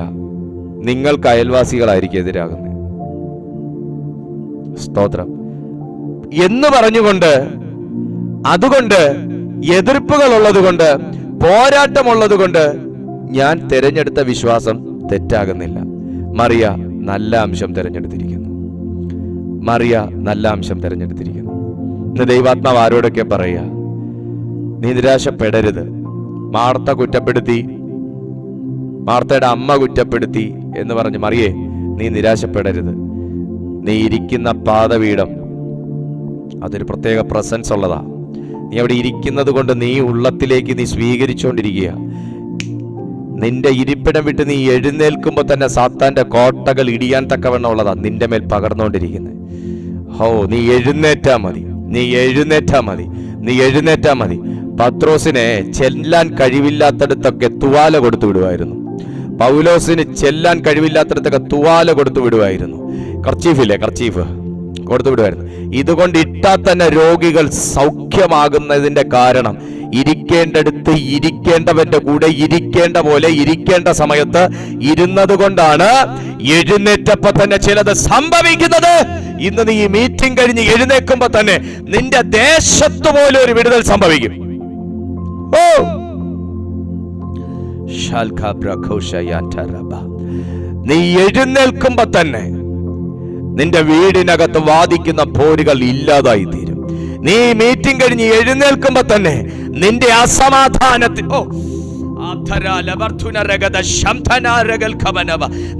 നിങ്ങൾക്ക് അയൽവാസികളായിരിക്കും എതിരാകുന്നത്. സ്തോത്രം. എന്ന് പറഞ്ഞുകൊണ്ട്, അതുകൊണ്ട് എതിർപ്പുകൾ ഉള്ളത് കൊണ്ട്, പോരാട്ടമുള്ളത് കൊണ്ട് ഞാൻ തിരഞ്ഞെടുത്ത വിശ്വാസം തെറ്റാകുന്നില്ല. മറിയ നല്ല അംശം തിരഞ്ഞെടുത്തിരിക്കുന്നു. മറിയ നല്ല അംശം തിരഞ്ഞെടുത്തിരിക്കുന്നു. ഇന്ന് ദൈവാത്മാവ് ആരോടൊക്കെ പറയുക, നീ നിരാശപ്പെടരുത്. മാർത്ത കുറ്റപ്പെടുത്തി, മാർത്തയുടെ അമ്മ കുറ്റപ്പെടുത്തി എന്ന് പറഞ്ഞ് മറിയേ നീ നിരാശപ്പെടരുത്. നീ ഇരിക്കുന്ന പാദപീഠം അതൊരു പ്രത്യേക പ്രസൻസ് ഉള്ളതാ. നീ അവിടെ ഇരിക്കുന്നത് കൊണ്ട് നീ ഉള്ളത്തിലേക്ക് നീ സ്വീകരിച്ചുകൊണ്ടിരിക്കുക. നിന്റെ ഇരിപ്പിടം വിട്ട് നീ എഴുന്നേൽക്കുമ്പോൾ തന്നെ സാത്താന്റെ കോട്ടകൾ ഇടിയാൻ തക്കവണ്ണം ഉള്ളതാ നിന്റെ മേൽ പകർന്നുകൊണ്ടിരിക്കുന്നത്. നീ എഴുന്നേറ്റാ മതി, നീ എഴുന്നേറ്റാ മതി, നീ എഴുന്നേറ്റാ മതി. പത്രോസിനെ ചെല്ലാൻ കഴിവില്ലാത്തടത്തൊക്കെ തുവാല കൊടുത്തു വിടുമായിരുന്നു. പൗലോസിന് ചെല്ലാൻ കഴിവില്ലാത്തടത്തൊക്കെ തുവാല കൊടുത്തു വിടുമായിരുന്നു. കർച്ചീഫ് കൊടുത്തു വിടുമായിരുന്നു. ഇതുകൊണ്ട് ഇട്ടാൽ തന്നെ രോഗികൾ സൗഖ്യമാകുന്നതിന്റെ കാരണം ഇരിക്കേണ്ടടുത്ത് ഇരിക്കേണ്ടവന്റെ കൂടെ ഇരിക്കേണ്ട പോലെ ഇരിക്കേണ്ട സമയത്ത് ഇരുന്നത് കൊണ്ടാണ്. എഴുന്നേറ്റപ്പോ തന്നെ ചിലത് സംഭവിക്കുന്നത്. ഇന്ന് നീ ഈ മീറ്റിംഗ് കഴിഞ്ഞ് എഴുന്നേൽക്കുമ്പോ തന്നെ നിന്റെ ദേശത്ത് പോലും ഒരു വിടുതൽ സംഭവിക്കും. നീ എഴുന്നേൽക്കുമ്പോ തന്നെ നിന്റെ വീടിനകത്ത് വാദിക്കുന്ന പോരുകൾ ഇല്ലാതായി തീരും. നീ മീറ്റിംഗ് കഴിഞ്ഞ് എഴുന്നേൽക്കുമ്പോ തന്നെ നിന്റെ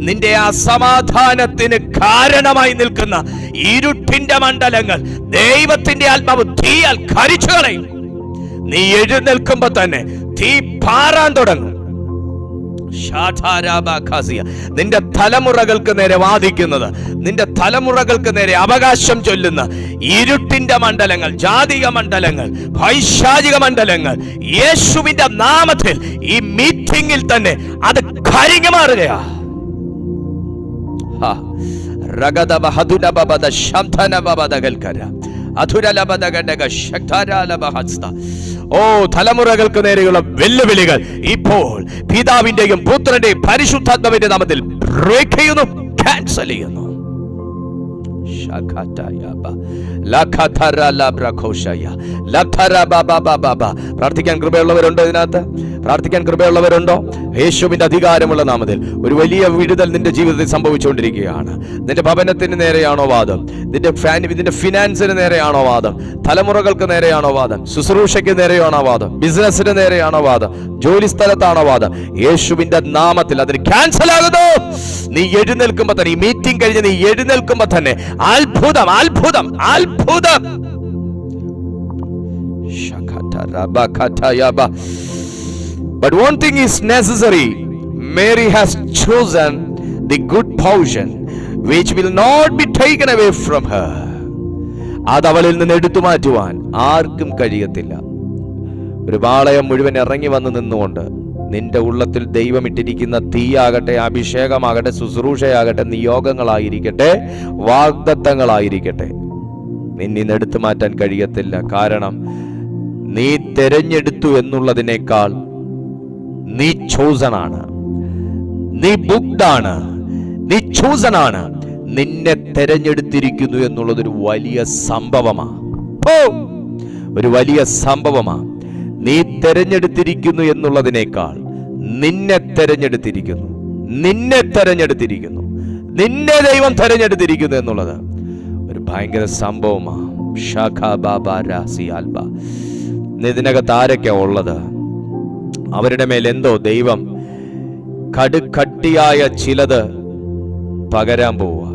നിന്റെ അസമാധാനത്തിന് കാരണമായി നിൽക്കുന്ന ഇരുട്ടിന്റെ മണ്ഡലങ്ങൾ ദൈവത്തിന്റെ ആത്മാവ് തീയാൽ കരിച്ചു കളയും. നീ എഴുന്നേൽക്കുമ്പോ തന്നെ തീ പാറാൻ തുടങ്ങും. നിന്റെ തലമുറകൾക്ക് നേരെ വാദിക്കുന്നത്, നിന്റെ തലമുറകൾക്ക് നേരെ അവകാശം ചൊല്ലുന്ന ഇരുട്ടിന്റെ മണ്ഡലങ്ങൾ, ജാതിക മണ്ഡലങ്ങൾ, പൈശാചിക മണ്ഡലങ്ങൾ യേശുവിന്റെ നാമത്തിൽ ഈ മീറ്റിംഗിൽ തന്നെ അത് കരിഞ്ഞു മാറുകയാ. തലമുറകൾക്ക് നേരെയുള്ള വെല്ലുവിളികൾ ഇപ്പോൾ പിതാവിന്റെയും പുത്രന്റെയും പരിശുദ്ധാത്മാവിന്റെ നാമത്തിൽ ബ്രേക്ക് ചെയ്യുന്നു, ക്യാൻസൽ ചെയ്യുന്നു. പ്രാർത്ഥിക്കാൻ കൃപയുള്ളവരുണ്ടോ? ഇതിനകത്ത് പ്രാർത്ഥിക്കാൻ കൃപയുള്ളവരുണ്ടോ? യേശുവിന്റെ അധികാരമുള്ള നാമത്തിൽ ഒരു വലിയ വിടുതൽ നിന്റെ ജീവിതത്തിൽ സംഭവിച്ചുകൊണ്ടിരിക്കുകയാണ്. നിന്റെ ഭവനത്തിന് നേരെയാണോ വാദം? നിന്റെ ഫിനാൻസിന് നേരെയാണോ വാദം? തലമുറകൾക്ക് നേരെയാണോ വാദം? ശുശ്രൂഷയ്ക്ക് നേരെയാണോ വാദം? ബിസിനസിന് നേരെയാണോ വാദം? ജോലി സ്ഥലത്താണോ വാദം? യേശുവിന്റെ നാമത്തിൽ അതിന് ക്യാൻസൽ ആകുന്നു. നീ എഴുന്നേൽക്കുമ്പോ തന്നെ, ഈ മീറ്റിംഗ് കഴിഞ്ഞ് നീ എഴുന്നേൽക്കുമ്പോ തന്നെ അത്ഭുതം, അത്ഭുതം, അത്ഭുതം. But one thing is necessary. Mary has chosen the good portion which will not be taken away from her. അത് അവളിൽ നിന്ന് എടുത്തു മാറ്റുവാൻ ആർക്കും കഴിയത്തില്ല. ഒരു പാളയം മുഴുവൻ ഇറങ്ങി വന്ന് നിന്നുകൊണ്ട് നിന്റെ ഉള്ളത്തിൽ ദൈവം ഇട്ടിരിക്കുന്ന തീയാകട്ടെ, അഭിഷേകമാകട്ടെ, ശുശ്രൂഷയാകട്ടെ, നിയോഗങ്ങളായിരിക്കട്ടെ, വാഗ്ദത്തങ്ങളായിരിക്കട്ടെ, നിന്നിന്ന് എടുത്തു മാറ്റാൻ കഴിയത്തില്ല. കാരണം നീ തെരഞ്ഞെടുത്തു എന്നുള്ളതിനേക്കാൾ നീ ചോസനാണ്, നീ ബുക്ക്ഡാണ്, നീ ചോസനാണ്. നിന്നെ തെരഞ്ഞെടുത്തിരിക്കുന്നു എന്നുള്ളതൊരു വലിയ സംഭവമാണ്. ഒരു വലിയ സംഭവമാണ്. നീ തെരഞ്ഞെടുത്തിരിക്കുന്നു എന്നുള്ളതിനേക്കാൾ നിന്നെ തെരഞ്ഞെടുത്തിരിക്കുന്നു, നിന്നെ തെരഞ്ഞെടുത്തിരിക്കുന്നു, നിന്നെ ദൈവം തെരഞ്ഞെടുത്തിരിക്കുന്നു എന്നുള്ളത് ഒരു ഭയങ്കര സംഭവമാണ്. ഇതിനകത്ത് ആരൊക്കെയാ ഉള്ളത്? അവരുടെ മേൽ എന്തോ ദൈവം കടുകട്ടിയായ ചിലത് പകരാൻ പോവുക.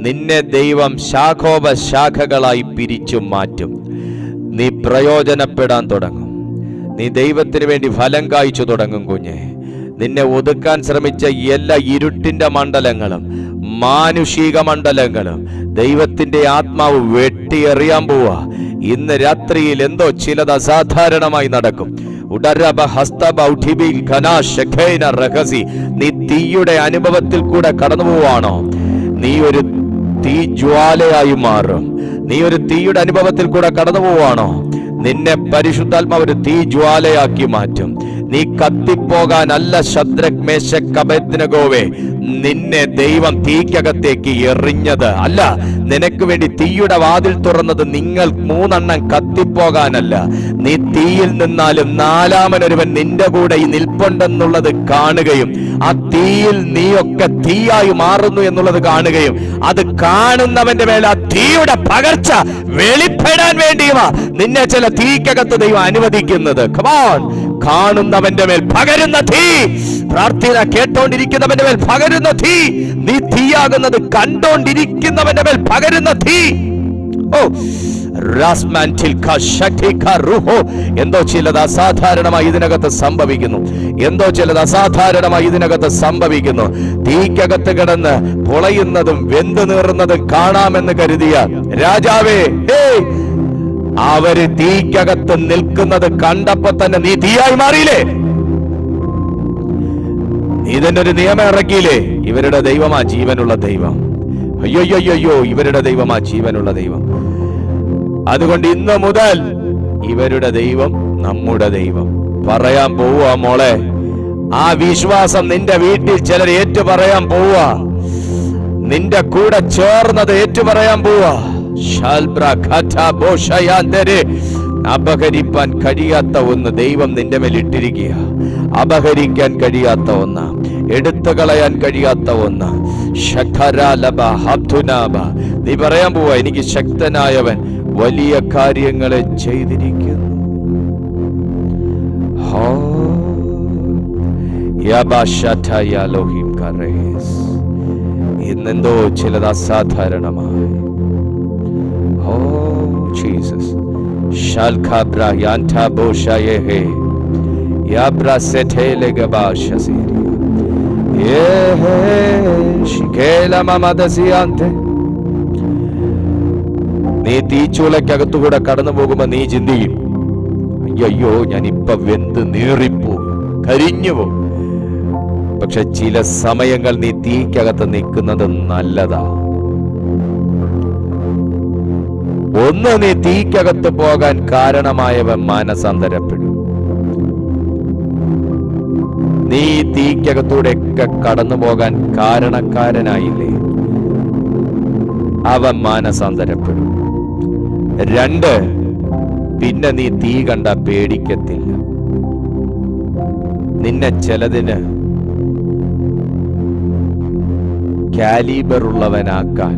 നിന്നെ ദൈവം ശാഖോപശാഖകളായി പിരിച്ചു മാറ്റും. നീ പ്രയോജനപ്പെടാൻ തുടങ്ങും. നീ ദൈവത്തിന് വേണ്ടി ഫലം കായ്ച്ചു തുടങ്ങും കുഞ്ഞെ. നിന്നെ ഒതുക്കാൻ ശ്രമിച്ച എല്ലാ ഇരുട്ടിന്റെ മണ്ഡലങ്ങളും മാനുഷിക മണ്ഡലങ്ങളും ദൈവത്തിന്റെ ആത്മാവ് വെട്ടിയെറിയാൻ പോവാ. ഇന്ന് രാത്രിയിൽ എന്തോ ചിലത് അസാധാരണമായി നടക്കും. നീ തീയുടെ അനുഭവത്തിൽ കൂടെ കടന്നു പോവാണോ? നീ ഒരു തീ ജ്വാലയായി മാറും. നീ ഒരു തീയുടെ അനുഭവത്തിൽ കൂടെ കടന്നു പോവാണോ? നിന്നെ പരിശുദ്ധാത്മാവ് ഒരു തീ ജ്വാലയാക്കി മാറ്റും. നീ കത്തിപ്പോകാനല്ല ശദ്രക് മേശക് അബേദ്നെഗോവേ നിന്നെ ദൈവം തീക്കകത്തേക്ക് എറിഞ്ഞത് അല്ല. നിനക്ക് വേണ്ടി തീയുടെ വാതിൽ തുറന്നത് നിങ്ങൾ മൂന്നെണ്ണം കത്തിപ്പോകാനല്ല. നീ തീയിൽ നിന്നാലും നാലാമനൊരുവൻ നിന്റെ കൂടെ ഈ നിൽപ്പുണ്ടെന്നുള്ളത് കാണുകയും ആ തീയിൽ നീയൊക്കെ തീയായി മാറുന്നു എന്നുള്ളത് കാണുകയും അത് കാണുന്നവന്റെ മേൽ ആ തീയുടെ പകർച്ച വെളിപ്പെടാൻ വേണ്ടിയുമാ നിന്നെ ചില തീക്കകത്ത് ദൈവം അനുവദിക്കുന്നത്. കാണുന്നവന്റെ മേൽ പകരുന്ന തീ, പ്രാർത്ഥന കേട്ടോണ്ടിരിക്കുന്നവന്റെ മേൽ പകരുന്ന തീ, നീ തീയാകുന്നത് കണ്ടോണ്ടിരിക്കുന്നവന്റെ മേൽ പകരുന്ന തീ. എന്തോ ചിലത് അസാധാരണമായി ഇതിനകത്ത് സംഭവിക്കുന്നു. എന്തോ ചിലത് അസാധാരണമായി ഇതിനകത്ത് സംഭവിക്കുന്നു. തീക്കകത്ത് കിടന്ന് പൊളയുന്നതും വെന്തു നീറുന്നതും കാണാമെന്ന് കരുതിയ രാജാവേ, അവര് തീക്കകത്ത് നിൽക്കുന്നത് കണ്ടപ്പോ തന്നെ നീ തീയായി മാറിയില്ലേ? ഇതിന്റെ ഒരു നിയമം ഇറക്കിയില്ലേ? ഇവരുടെ ദൈവമാ ജീവനുള്ള ദൈവം. അയ്യോ, ഇവരുടെ ദൈവമാ ജീവനുള്ള ദൈവം. അതുകൊണ്ട് ഇന്ന് മുതൽ ഇവരുടെ ദൈവം നമ്മുടെ ദൈവം പറയാൻ പോവുക മോളെ. ആ വിശ്വാസം നിന്റെ വീട്ടിൽ ചിലർ ഏറ്റു പറയാൻ പോവുക. നിന്റെ കൂടെ ചേർന്നത് ഏറ്റു പറയാൻ പോവുക. അപഹരിപ്പാൻ കഴിയാത്ത ഒന്ന് ദൈവം നിന്റെ മേൽ ഇട്ടിരിക്കുക. അപഹരിക്കാൻ കഴിയാത്ത ഒന്ന്, എടുത്തു കളയാൻ കഴിയാത്ത ഒന്ന്. നീ പറയാൻ പോവാ, എനിക്ക് ശക്തനായവൻ വലിയ കാര്യങ്ങളെ ചെയ്തിരിക്കുന്നു. ഇന്നെന്തോ ചിലത് അസാധാരണമായി. ജീസസ് നീ തീച്ചൂളക്കകത്തുകൂടെ കടന്നു പോകുമ്പോ നീ ചിന്തിക്കും, അയ്യോ ഞാൻ ഇപ്പൊ വെന്ത് നീറിപ്പോകും, കരിഞ്ഞു പോകും. പക്ഷെ ചില സമയങ്ങൾ നീ തീക്കകത്ത് നിൽക്കുന്നത് നല്ലതാ. ഒന്ന്, നീ തീക്കകത്ത് പോകാൻ കാരണമായവൻ മാനസാന്തരപ്പെടും. നീ തീക്കകത്തൂടെയൊക്കെ കടന്നു പോകാൻ കാരണക്കാരനായില്ലേ, അവൻ മാനസാന്തരപ്പെടും. രണ്ട്, പിന്നെ നീ തീ കണ്ട പേടിക്കത്തില്ല. നിന്നെ ചിലതിന് കാലിബർ ഉള്ളവനാക്കാൻ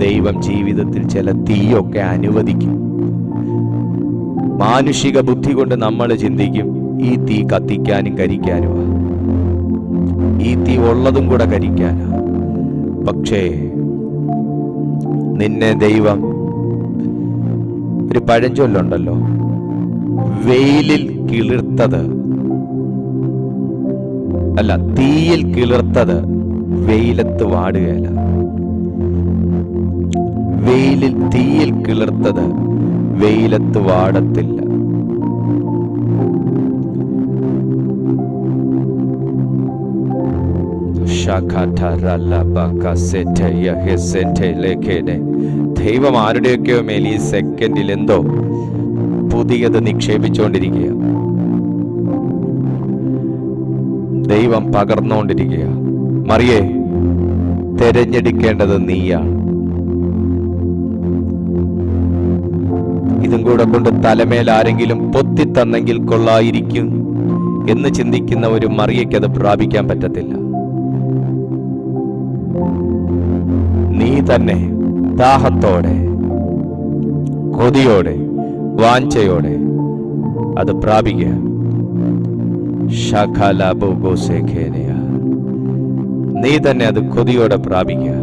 ദൈവം ജീവിതത്തിൽ ചില തീയൊക്കെ അനുവദിക്കും. മാനുഷിക ബുദ്ധി കൊണ്ട് നമ്മൾ ചിന്തിക്കും, ഈ തീ കത്തിക്കാനും കരിക്കാനുമാ, ഈ തീ ഉള്ളതും കൂടെ കരിക്കാനാ. പക്ഷേ നിന്നെ ദൈവം, ഒരു പഴഞ്ചൊല്ലുണ്ടല്ലോ, വെയിലിൽ കിളിർത്തത് അല്ല, തീയിൽ കിളിർത്തത് വെയിലത്ത് വാടുകയല്ല. തീയിൽ കിളിർത്തത് വെയിലത്ത് വാടത്തില്ല. ദൈവം ആരുടെയൊക്കെയോ മേൽ ഈ സെക്കൻഡിൽ എന്തോ പുതിയത് നിക്ഷേപിച്ചുകൊണ്ടിരിക്കുക, ദൈവം പകർന്നുകൊണ്ടിരിക്കുക. മറിയേ, തെരഞ്ഞെടുക്കേണ്ടത് നീയാണ്. ഇതും കൂടെ കൊണ്ട് തലമേൽ ആരെങ്കിലും പൊത്തിത്തന്നെങ്കിൽ കൊള്ളായിരിക്കും എന്ന് ചിന്തിക്കുന്ന ഒരു മറിയയ്ക്ക് അത് പ്രാപിക്കാൻ പറ്റത്തില്ല. നീ തന്നെ ദാഹത്തോടെ, കൊതിയോടെ, വാഞ്ചയോടെ അത് പ്രാപിക്കുക. നീ തന്നെ അത് കൊതിയോടെ പ്രാപിക്കുക.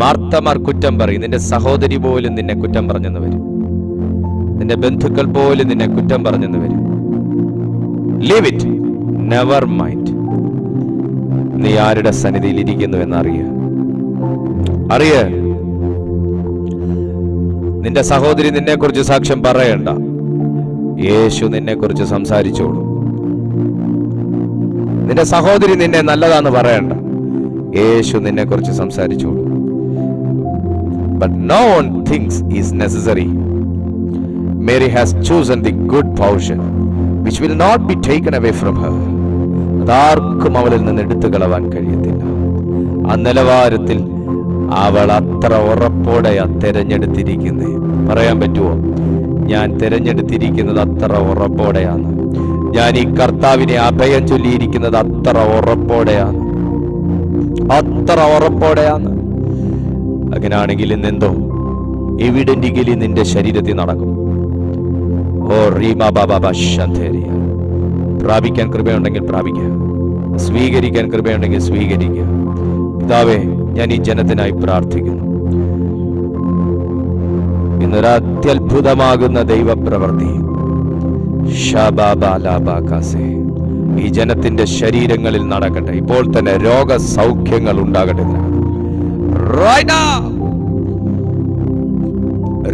മാർത്തമാർ കുറ്റം പറയും. നിന്റെ സഹോദരി പോലും നിന്നെ കുറ്റം പറഞ്ഞെന്ന് വരും. നിന്റെ ബന്ധുക്കൾ പോലും നിന്നെ കുറ്റം പറഞ്ഞെന്ന് വരും. Leave it, never mind. നീ ആരുടെ സന്നിധിയിൽ ഇരിക്കുന്നു എന്നറിയ. നിന്റെ സഹോദരി നിന്നെ കുറിച്ച് സാക്ഷ്യം പറയണ്ട. യേശു നിന്നെ കുറിച്ച് സംസാരിച്ചോളൂ. നിന്റെ സഹോദരി നിന്നെ നല്ലതാന്ന് പറയണ്ട. യേശു നിന്നെ കുറിച്ച് സംസാരിച്ചോളൂ. But no one thinks is necessary. Mary has chosen the good portion, which will not be taken away from her. അതാർക്കും അവളിൽ നിന്ന് എടുത്തു കളവാൻ കഴിയത്തില്ല. ആ നിലവാരത്തിൽ അവൾ അത്ര ഉറപ്പോടെയാ തെരഞ്ഞെടുത്തിരിക്കുന്നേ. പറയാൻ പറ്റുമോ? ഞാൻ തെരഞ്ഞെടുത്തിരിക്കുന്നത് അത്ര ഉറപ്പോടെയാണ്. ഞാൻ ഈ കർത്താവിനെ അഭയം ചൊല്ലിയിരിക്കുന്നത് അത്ര ഉറപ്പോടെയാണ്, അത്ര ഉറപ്പോടെയാണ്. അങ്ങനെയാണെങ്കിൽ ഇന്നെന്തോ എവിഡന്റിക്കലി നിന്റെ ശരീരത്തിൽ നടക്കും. ഓ റീമാ ബാബാ ശാന്തേരിയ. പ്രാപിക്കാൻ കൃപയുണ്ടെങ്കിൽ പ്രാപിക്കുക, സ്വീകരിക്കാൻ കൃപയുണ്ടെങ്കിൽ സ്വീകരിക്കുക. പിതാവേ, ഞാൻ ഈ ജനത്തിനായി പ്രാർത്ഥിക്കുന്നു. ഇന്നൊരു അത്യത്ഭുതമാകുന്ന ദൈവപ്രവൃത്തി ഈ ജനത്തിന്റെ ശരീരങ്ങളിൽ നടക്കട്ടെ. ഇപ്പോൾ തന്നെ രോഗസൗഖ്യങ്ങൾ ഉണ്ടാകട്ടെ.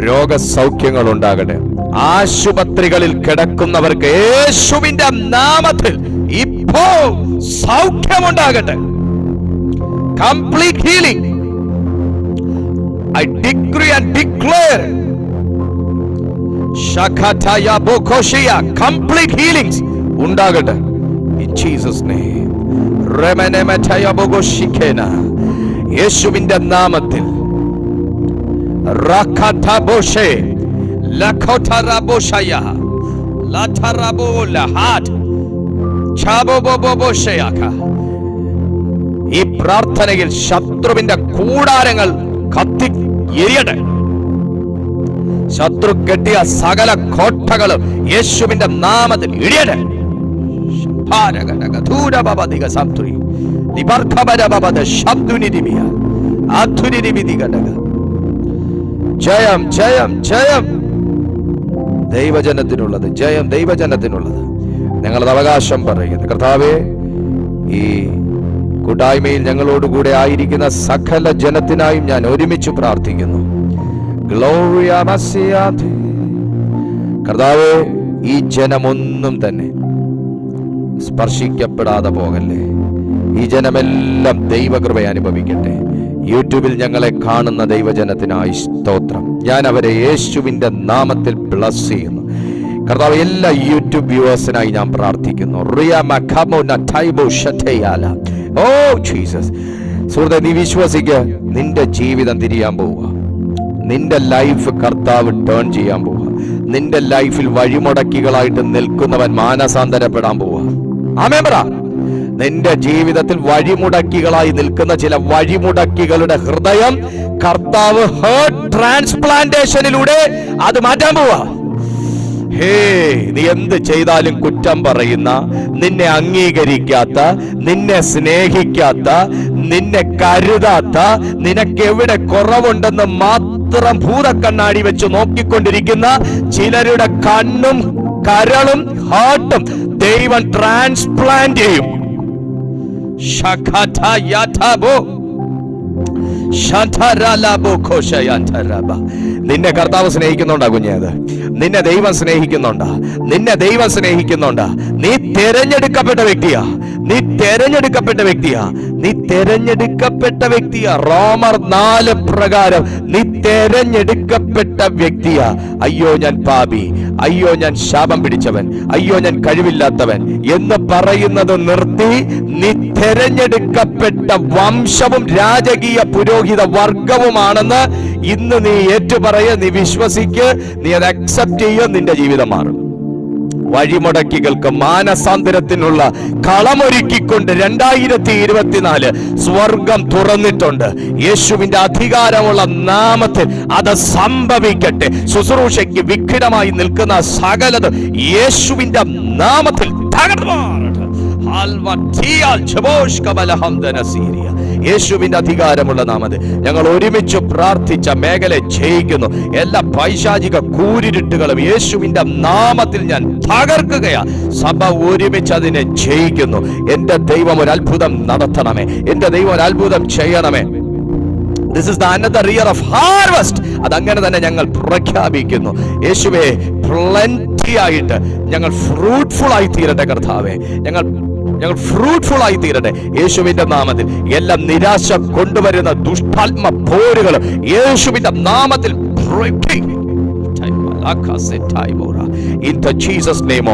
രോഗസൗഖ്യങ്ങൾ ഉണ്ടാകട്ടെ. ആശുപത്രികളിൽ കിടക്കുന്നവർക്ക് യേശുവിന്റെ നാമത്തിൽ ഇപ്പോൾ സൗഖ്യമുണ്ടാകട്ടെ. Complete healing. I decree and declare Shakataya Bokoshia complete healings undagate in Jesus name. Remenemetaya Bogoshikena Yeshuvinte namathil Rakata Boshe Lakotara Boshaya Latarabo Lahat Chabo Boboshayaka. ഈ പ്രാർത്ഥനയിൽ ശത്രുവിന്റെ കൂടാരങ്ങൾ കത്തി എരിയട്ടെ. ശത്രു കെട്ടിയ സകല കോട്ടകളും യേശുവിന്റെ നാമത്തിൽ ഇടിയട്ടെ. ജയം ജയം ജയം ദൈവജനത്തിനുള്ളത്, ജയം ദൈവജനത്തിനുള്ളത്. ഞങ്ങളത് അവകാശം പറയുന്നു. കർത്താവേ, ഈ കൂട്ടായ്മയിൽ ഞങ്ങളോടുകൂടെ ആയിരിക്കുന്ന സകല ജനത്തിനായും ഞാൻ ഒരുമിച്ച് പ്രാർത്ഥിക്കുന്നു. കർത്താവേ, ഈ ജനമൊന്നും തന്നെ സ്പർശിക്കപ്പെടാതെ പോകല്ലേ. ഈ ജനമെല്ലാം ദൈവകൃപ അനുഭവിക്കട്ടെ. യൂട്യൂബിൽ ഞങ്ങളെ കാണുന്ന ദൈവജനത്തിനായി സ്തോത്രം. ഞാൻ അവരെ യേശുവിന്റെ നാമത്തിൽ ബ്ലസ് ചെയ്യുന്നു. കർത്താവ്, എല്ലാ യൂട്യൂബ് വ്യൂവേഴ്സിനായി ഞാൻ പ്രാർത്ഥിക്കുന്നു. Oh Jesus. സുഹൃത്തെ, നീ വിശ്വസിക്കുക, നിന്റെ ജീവിതം തിരിയാൻ പോവുക. നിന്റെ ലൈഫ് കർത്താവ് ടേൺ ചെയ്യാൻ പോവുക. നിന്റെ ലൈഫിൽ വഴിമുടക്കികളായിട്ട് നിൽക്കുന്നവൻ മാനസാന്തരപ്പെടാൻ പോവുക. ആമേൻ പറ. നിന്റെ ജീവിതത്തിൽ വഴിമുടക്കികളായി നിൽക്കുന്ന ചില വഴിമുടക്കികളുടെ ഹൃദയം കർത്താവ് ഹേർട്ട് ട്രാൻസ്പ്ലാന്റേഷനിലൂടെ അത് മാറ്റാൻ പോവുക. നീ എന്ത് ചെയ്താലും കുറ്റം പറയുന്ന, നിന്നെ അംഗീകരിക്കാത്ത, നിന്നെ സ്നേഹിക്കാത്ത, നിന്നെ കരുതാത്ത, നിനക്കെവിടെ കുറവുണ്ടെന്ന് മാത്രം ഭൂതക്കണ്ണാടി വെച്ച് നോക്കിക്കൊണ്ടിരിക്കുന്ന ചിലരുടെ കണ്ണും കരളും ഹാർട്ടും ദൈവം ട്രാൻസ്പ്ലാന്റ് ചെയ്യും. നിന്നെ കർത്താവ് സ്നേഹിക്കുന്നുണ്ടാ കുഞ്ഞേ? അത് നിന്നെ ദൈവം സ്നേഹിക്കുന്നുണ്ടാ? നിന്നെ ദൈവം സ്നേഹിക്കുന്നുണ്ടാ? നീ തെരഞ്ഞെടുക്കപ്പെട്ട വ്യക്തിയാ. നീ തെരഞ്ഞെടുക്കപ്പെട്ട വ്യക്തിയാ. നീ തെരഞ്ഞെടുക്കപ്പെട്ട വ്യക്തിയാ. റോമർ 4 പ്രകാരം നീ തെരഞ്ഞെടുക്കപ്പെട്ട വ്യക്തിയാ. അയ്യോ ഞാൻ പാപി, അയ്യോ ഞാൻ ശാപം പിടിച്ചവൻ, അയ്യോ ഞാൻ കഴിവില്ലാത്തവൻ എന്ന് പറയുന്നത് നിർത്തി നീ തെരഞ്ഞെടുക്കപ്പെട്ട വംശവും രാജകീയ പുരോഹിത വർഗവുമാണെന്ന് ഇന്ന് നീ ഏറ്റുപറയ, നീ വിശ്വസിക്ക്, നീ അത് അക്സെപ്റ്റ് ചെയ്യുക. നിന്റെ ജീവിതം മാറും. വഴിമുടക്കികൾക്ക് മാനസാന്തരത്തിനുള്ള കളമൊരുക്കിക്കൊണ്ട് 2024 സ്വർഗം തുറന്നിട്ടുണ്ട്. യേശുവിന്റെ അധികാരമുള്ള നാമത്തിൽ അത് സംഭവിക്കട്ടെ. ശുശ്രൂഷയ്ക്ക് വിഘ്നമായി നിൽക്കുന്ന സകലത് യേശുവിന്റെ നാമത്തിൽ തകർന്നു. യേശുവിന്റെ അധികാരമുള്ള നാമത്തിൽ ഞങ്ങൾ ഒരുമിച്ച് പ്രാർത്ഥിച്ച മേഖല ജയിക്കുന്നു. എല്ലാ പൈശാചിക കൂരിരുട്ടുകളും യേശുവിന്റെ നാമത്തിൽ ഞാൻ തകർക്കുകയാ. സഭ ഒരുമിച്ച് അതിനെ ജയിക്കുന്നു. എന്റെ ദൈവം ഒരു അത്ഭുതം നടത്തണമേ. എന്റെ ദൈവം ഒരു അത്ഭുതം ചെയ്യണമേ. This is the another year of harvest. അതങ്ങനെ തന്നെ ഞങ്ങൾ പ്രഖ്യാപിക്കുന്നു. യേശുവേ, പ്ലന്റി ആയിട്ട് ഞങ്ങൾ ഫ്രൂട്ട്ഫുൾ ആയി തീരട്ടെ കർത്താവേ. ഞങ്ങൾ ഫ്രൂട്ട്ഫുൾ ആയി തീരട്ടെ യേശുവിന്റെ നാമത്തിൽ. എല്ലാം നിരാശ കൊണ്ടുവരുന്ന ദുഷ്ടാത്മ പോരുകളും യേശുവിന്റെ നാമത്തിൽ in the Jesus name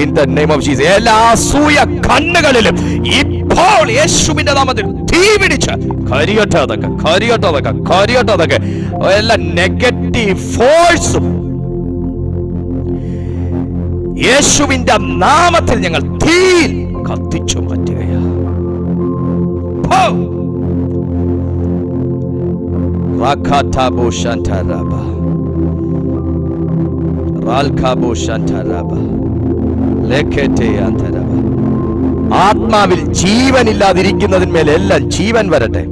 in the name of Jesus. എല്ലാ അസൂയ കണ്ണുകളിലും ഇപ്പോൾ യേശുവിന്റെ നാമത്തിൽ തീ പിടിച്ച് കരിയട്ടെ. അതൊക്കെ എല്ലാ നെഗറ്റീവ് ഫോഴ്സും യേശുവിന്റെ നാമത്തിൽ ഞങ്ങൾ തീയിൽ കത്തിച്ചു മാറ്റുകയാ. ആത്മാവിൽ ജീവനില്ലാതിരിക്കുന്നതിന്മേൽ എല്ലാം ജീവൻ വരട്ടെ.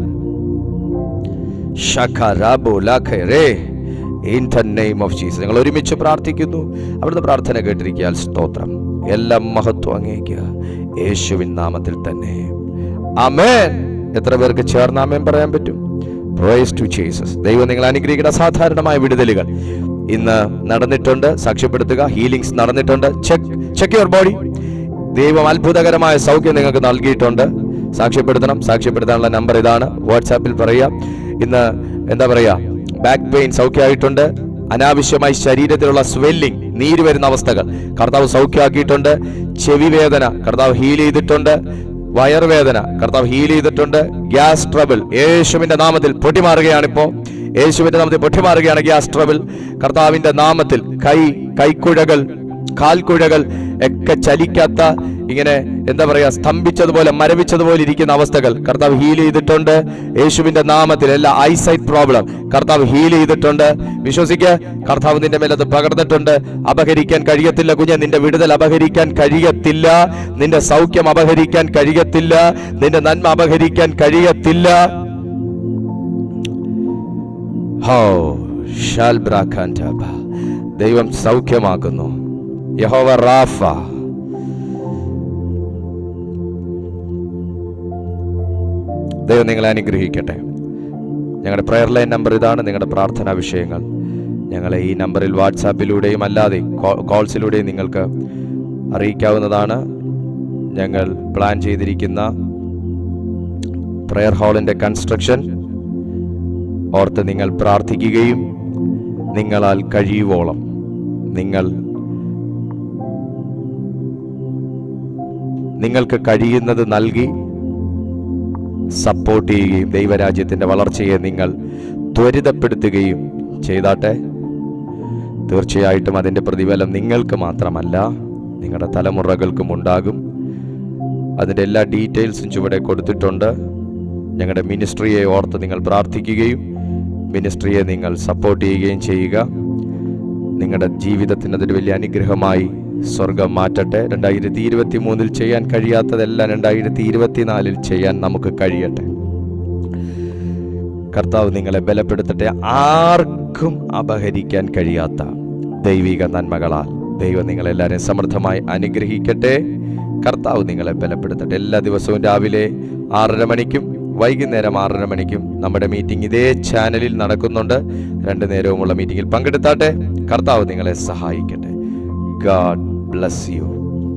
In the name of Jesus. ഞങ്ങൾ ഒരുമിച്ച് പ്രാർത്ഥിക്കുന്നു. അവിടുന്ന് പ്രാർത്ഥന കേട്ടിരിക്കാൻ സ്തോത്രം. എല്ലാം മഹത്വം അങ്ങേക്കുക യേശുവിൻ നാമത്തിൽ തന്നെ. ആമേൻ. എത്ര പേർക്ക് ചേർന്ന് ആമേൻ പറയാൻ പറ്റും? Praise to Jesus. ദൈവം നിങ്ങൾ അനുഗ്രഹിക്കുന്ന അസാധാരണമായ വിടുതലുകൾ ഇന്ന് നടന്നിട്ടുണ്ട്. സാക്ഷ്യപ്പെടുത്തുക. ഹീലിംഗ്സ് നടന്നിട്ടുണ്ട്. Check your body. ദൈവം അത്ഭുതകരമായ സൗഖ്യം നിങ്ങൾക്ക് നൽകിയിട്ടുണ്ട്. സാക്ഷ്യപ്പെടുത്തണം. സാക്ഷ്യപ്പെടുത്താനുള്ള നമ്പർ ഇതാണ്. വാട്സാപ്പിൽ പറയാം. ഇന്ന് എന്താ പറയാ, ബാക്ക് പെയിൻ സൗഖ്യമായിട്ടുണ്ട്. അനാവശ്യമായി ശരീരത്തിലുള്ള സ്വെല്ലിംഗ്, നീര് വരുന്ന അവസ്ഥകൾ കർത്താവ് സൗഖ്യമാക്കിയിട്ടുണ്ട്. ചെവി വേദന കർത്താവ് ഹീൽ ചെയ്തിട്ടുണ്ട്. വയറുവേദന കർത്താവ് ഹീൽ ചെയ്തിട്ടുണ്ട്. ഗ്യാസ് ട്രബിൾ യേശുവിന്റെ നാമത്തിൽ പൊട്ടിമാറുകയാണിപ്പോ. യേശുവിന്റെ നാമത്തിൽ പൊട്ടിമാറുകയാണ് ഗ്യാസ് ട്രബിൾ കർത്താവിന്റെ നാമത്തിൽ. കൈക്കുഴകൾ, കാൽക്കുഴകൾ ഒക്കെ ചലിക്കാത്ത, ഇങ്ങനെ എന്താ പറയാ, സ്തംഭിച്ചതുപോലെ മരവിച്ചതുപോലെ ഇരിക്കുന്ന അവസ്ഥകൾ കർത്താവ് ഹീൽ ചെയ്തിട്ടുണ്ട് യേശുവിന്റെ നാമത്തിൽ. എല്ലാ ഐസൈറ്റ് പ്രോബ്ലം കർത്താവ് ഹീൽ ചെയ്തിട്ടുണ്ട്. വിശ്വസിക്കുക, കർത്താവ് നിന്റെ മേലെ അത് പകർന്നിട്ടുണ്ട്. അപഹരിക്കാൻ കഴിയത്തില്ല കുഞ്ഞെ. നിന്റെ വിടുതൽ അപഹരിക്കാൻ കഴിയത്തില്ല. നിന്റെ സൗഖ്യം അപഹരിക്കാൻ കഴിയത്തില്ല. നിന്റെ നന്മ അപഹരിക്കാൻ കഴിയത്തില്ല. ദൈവം സൗഖ്യമാക്കുന്നു. യഹോവ റാഫ. ദൈവം നിങ്ങളെ അനുഗ്രഹിക്കട്ടെ. ഞങ്ങളുടെ പ്രയർ ലൈൻ നമ്പർ ഇതാണ്. നിങ്ങളുടെ പ്രാർത്ഥനാ വിഷയങ്ങൾ ഞങ്ങളെ ഈ നമ്പറിൽ വാട്സാപ്പിലൂടെയും അല്ലാതെ കോൾസിലൂടെയും നിങ്ങൾക്ക് അറിയിക്കാവുന്നതാണ്. ഞങ്ങൾ പ്ലാൻ ചെയ്തിരിക്കുന്ന പ്രയർ ഹാളിൻ്റെ കൺസ്ട്രക്ഷൻ ഓർത്ത് നിങ്ങൾ പ്രാർത്ഥിക്കുകയും നിങ്ങളാൽ കഴിയുവോളം നിങ്ങൾക്ക് കഴിയുന്നത് നൽകി സപ്പോർട്ട് ചെയ്യുകയും ദൈവരാജ്യത്തിൻ്റെ വളർച്ചയെ നിങ്ങൾ ത്വരിതപ്പെടുത്തുകയും ചെയ്താട്ടെ. തീർച്ചയായിട്ടും അതിൻ്റെ പ്രതിഫലം നിങ്ങൾക്ക് മാത്രമല്ല, നിങ്ങളുടെ തലമുറകൾക്കും ഉണ്ടാകും. അതിൻ്റെ എല്ലാ ഡീറ്റെയിൽസും ചുവടെ കൊടുത്തിട്ടുണ്ട്. ഞങ്ങളുടെ മിനിസ്ട്രിയെ ഓർത്ത് നിങ്ങൾ പ്രാർത്ഥിക്കുകയും മിനിസ്ട്രിയെ നിങ്ങൾ സപ്പോർട്ട് ചെയ്യുകയും ചെയ്യുക. നിങ്ങളുടെ ജീവിതത്തിന് അതൊരു വലിയ അനുഗ്രഹമായി സ്വർഗം മാറ്റട്ടെ. 2023 ചെയ്യാൻ കഴിയാത്തതെല്ലാം 2024 ചെയ്യാൻ നമുക്ക് കഴിയട്ടെ. കർത്താവ് നിങ്ങളെ ബലപ്പെടുത്തട്ടെ. ആർക്കും അപഹരിക്കാൻ കഴിയാത്ത ദൈവിക നന്മകളാൽ ദൈവം നിങ്ങളെല്ലാവരെയും സമൃദ്ധമായി അനുഗ്രഹിക്കട്ടെ. കർത്താവ് നിങ്ങളെ ബലപ്പെടുത്തട്ടെ. എല്ലാ ദിവസവും രാവിലെ 6:30 മണിക്കും വൈകുന്നേരം 6:30 മണിക്കും നമ്മുടെ മീറ്റിംഗ് ഇതേ ചാനലിൽ നടക്കുന്നുണ്ട്. 2 നേരവുമുള്ള മീറ്റിംഗിൽ പങ്കെടുത്താട്ടെ. കർത്താവ് നിങ്ങളെ സഹായിക്കട്ടെ. God bless you.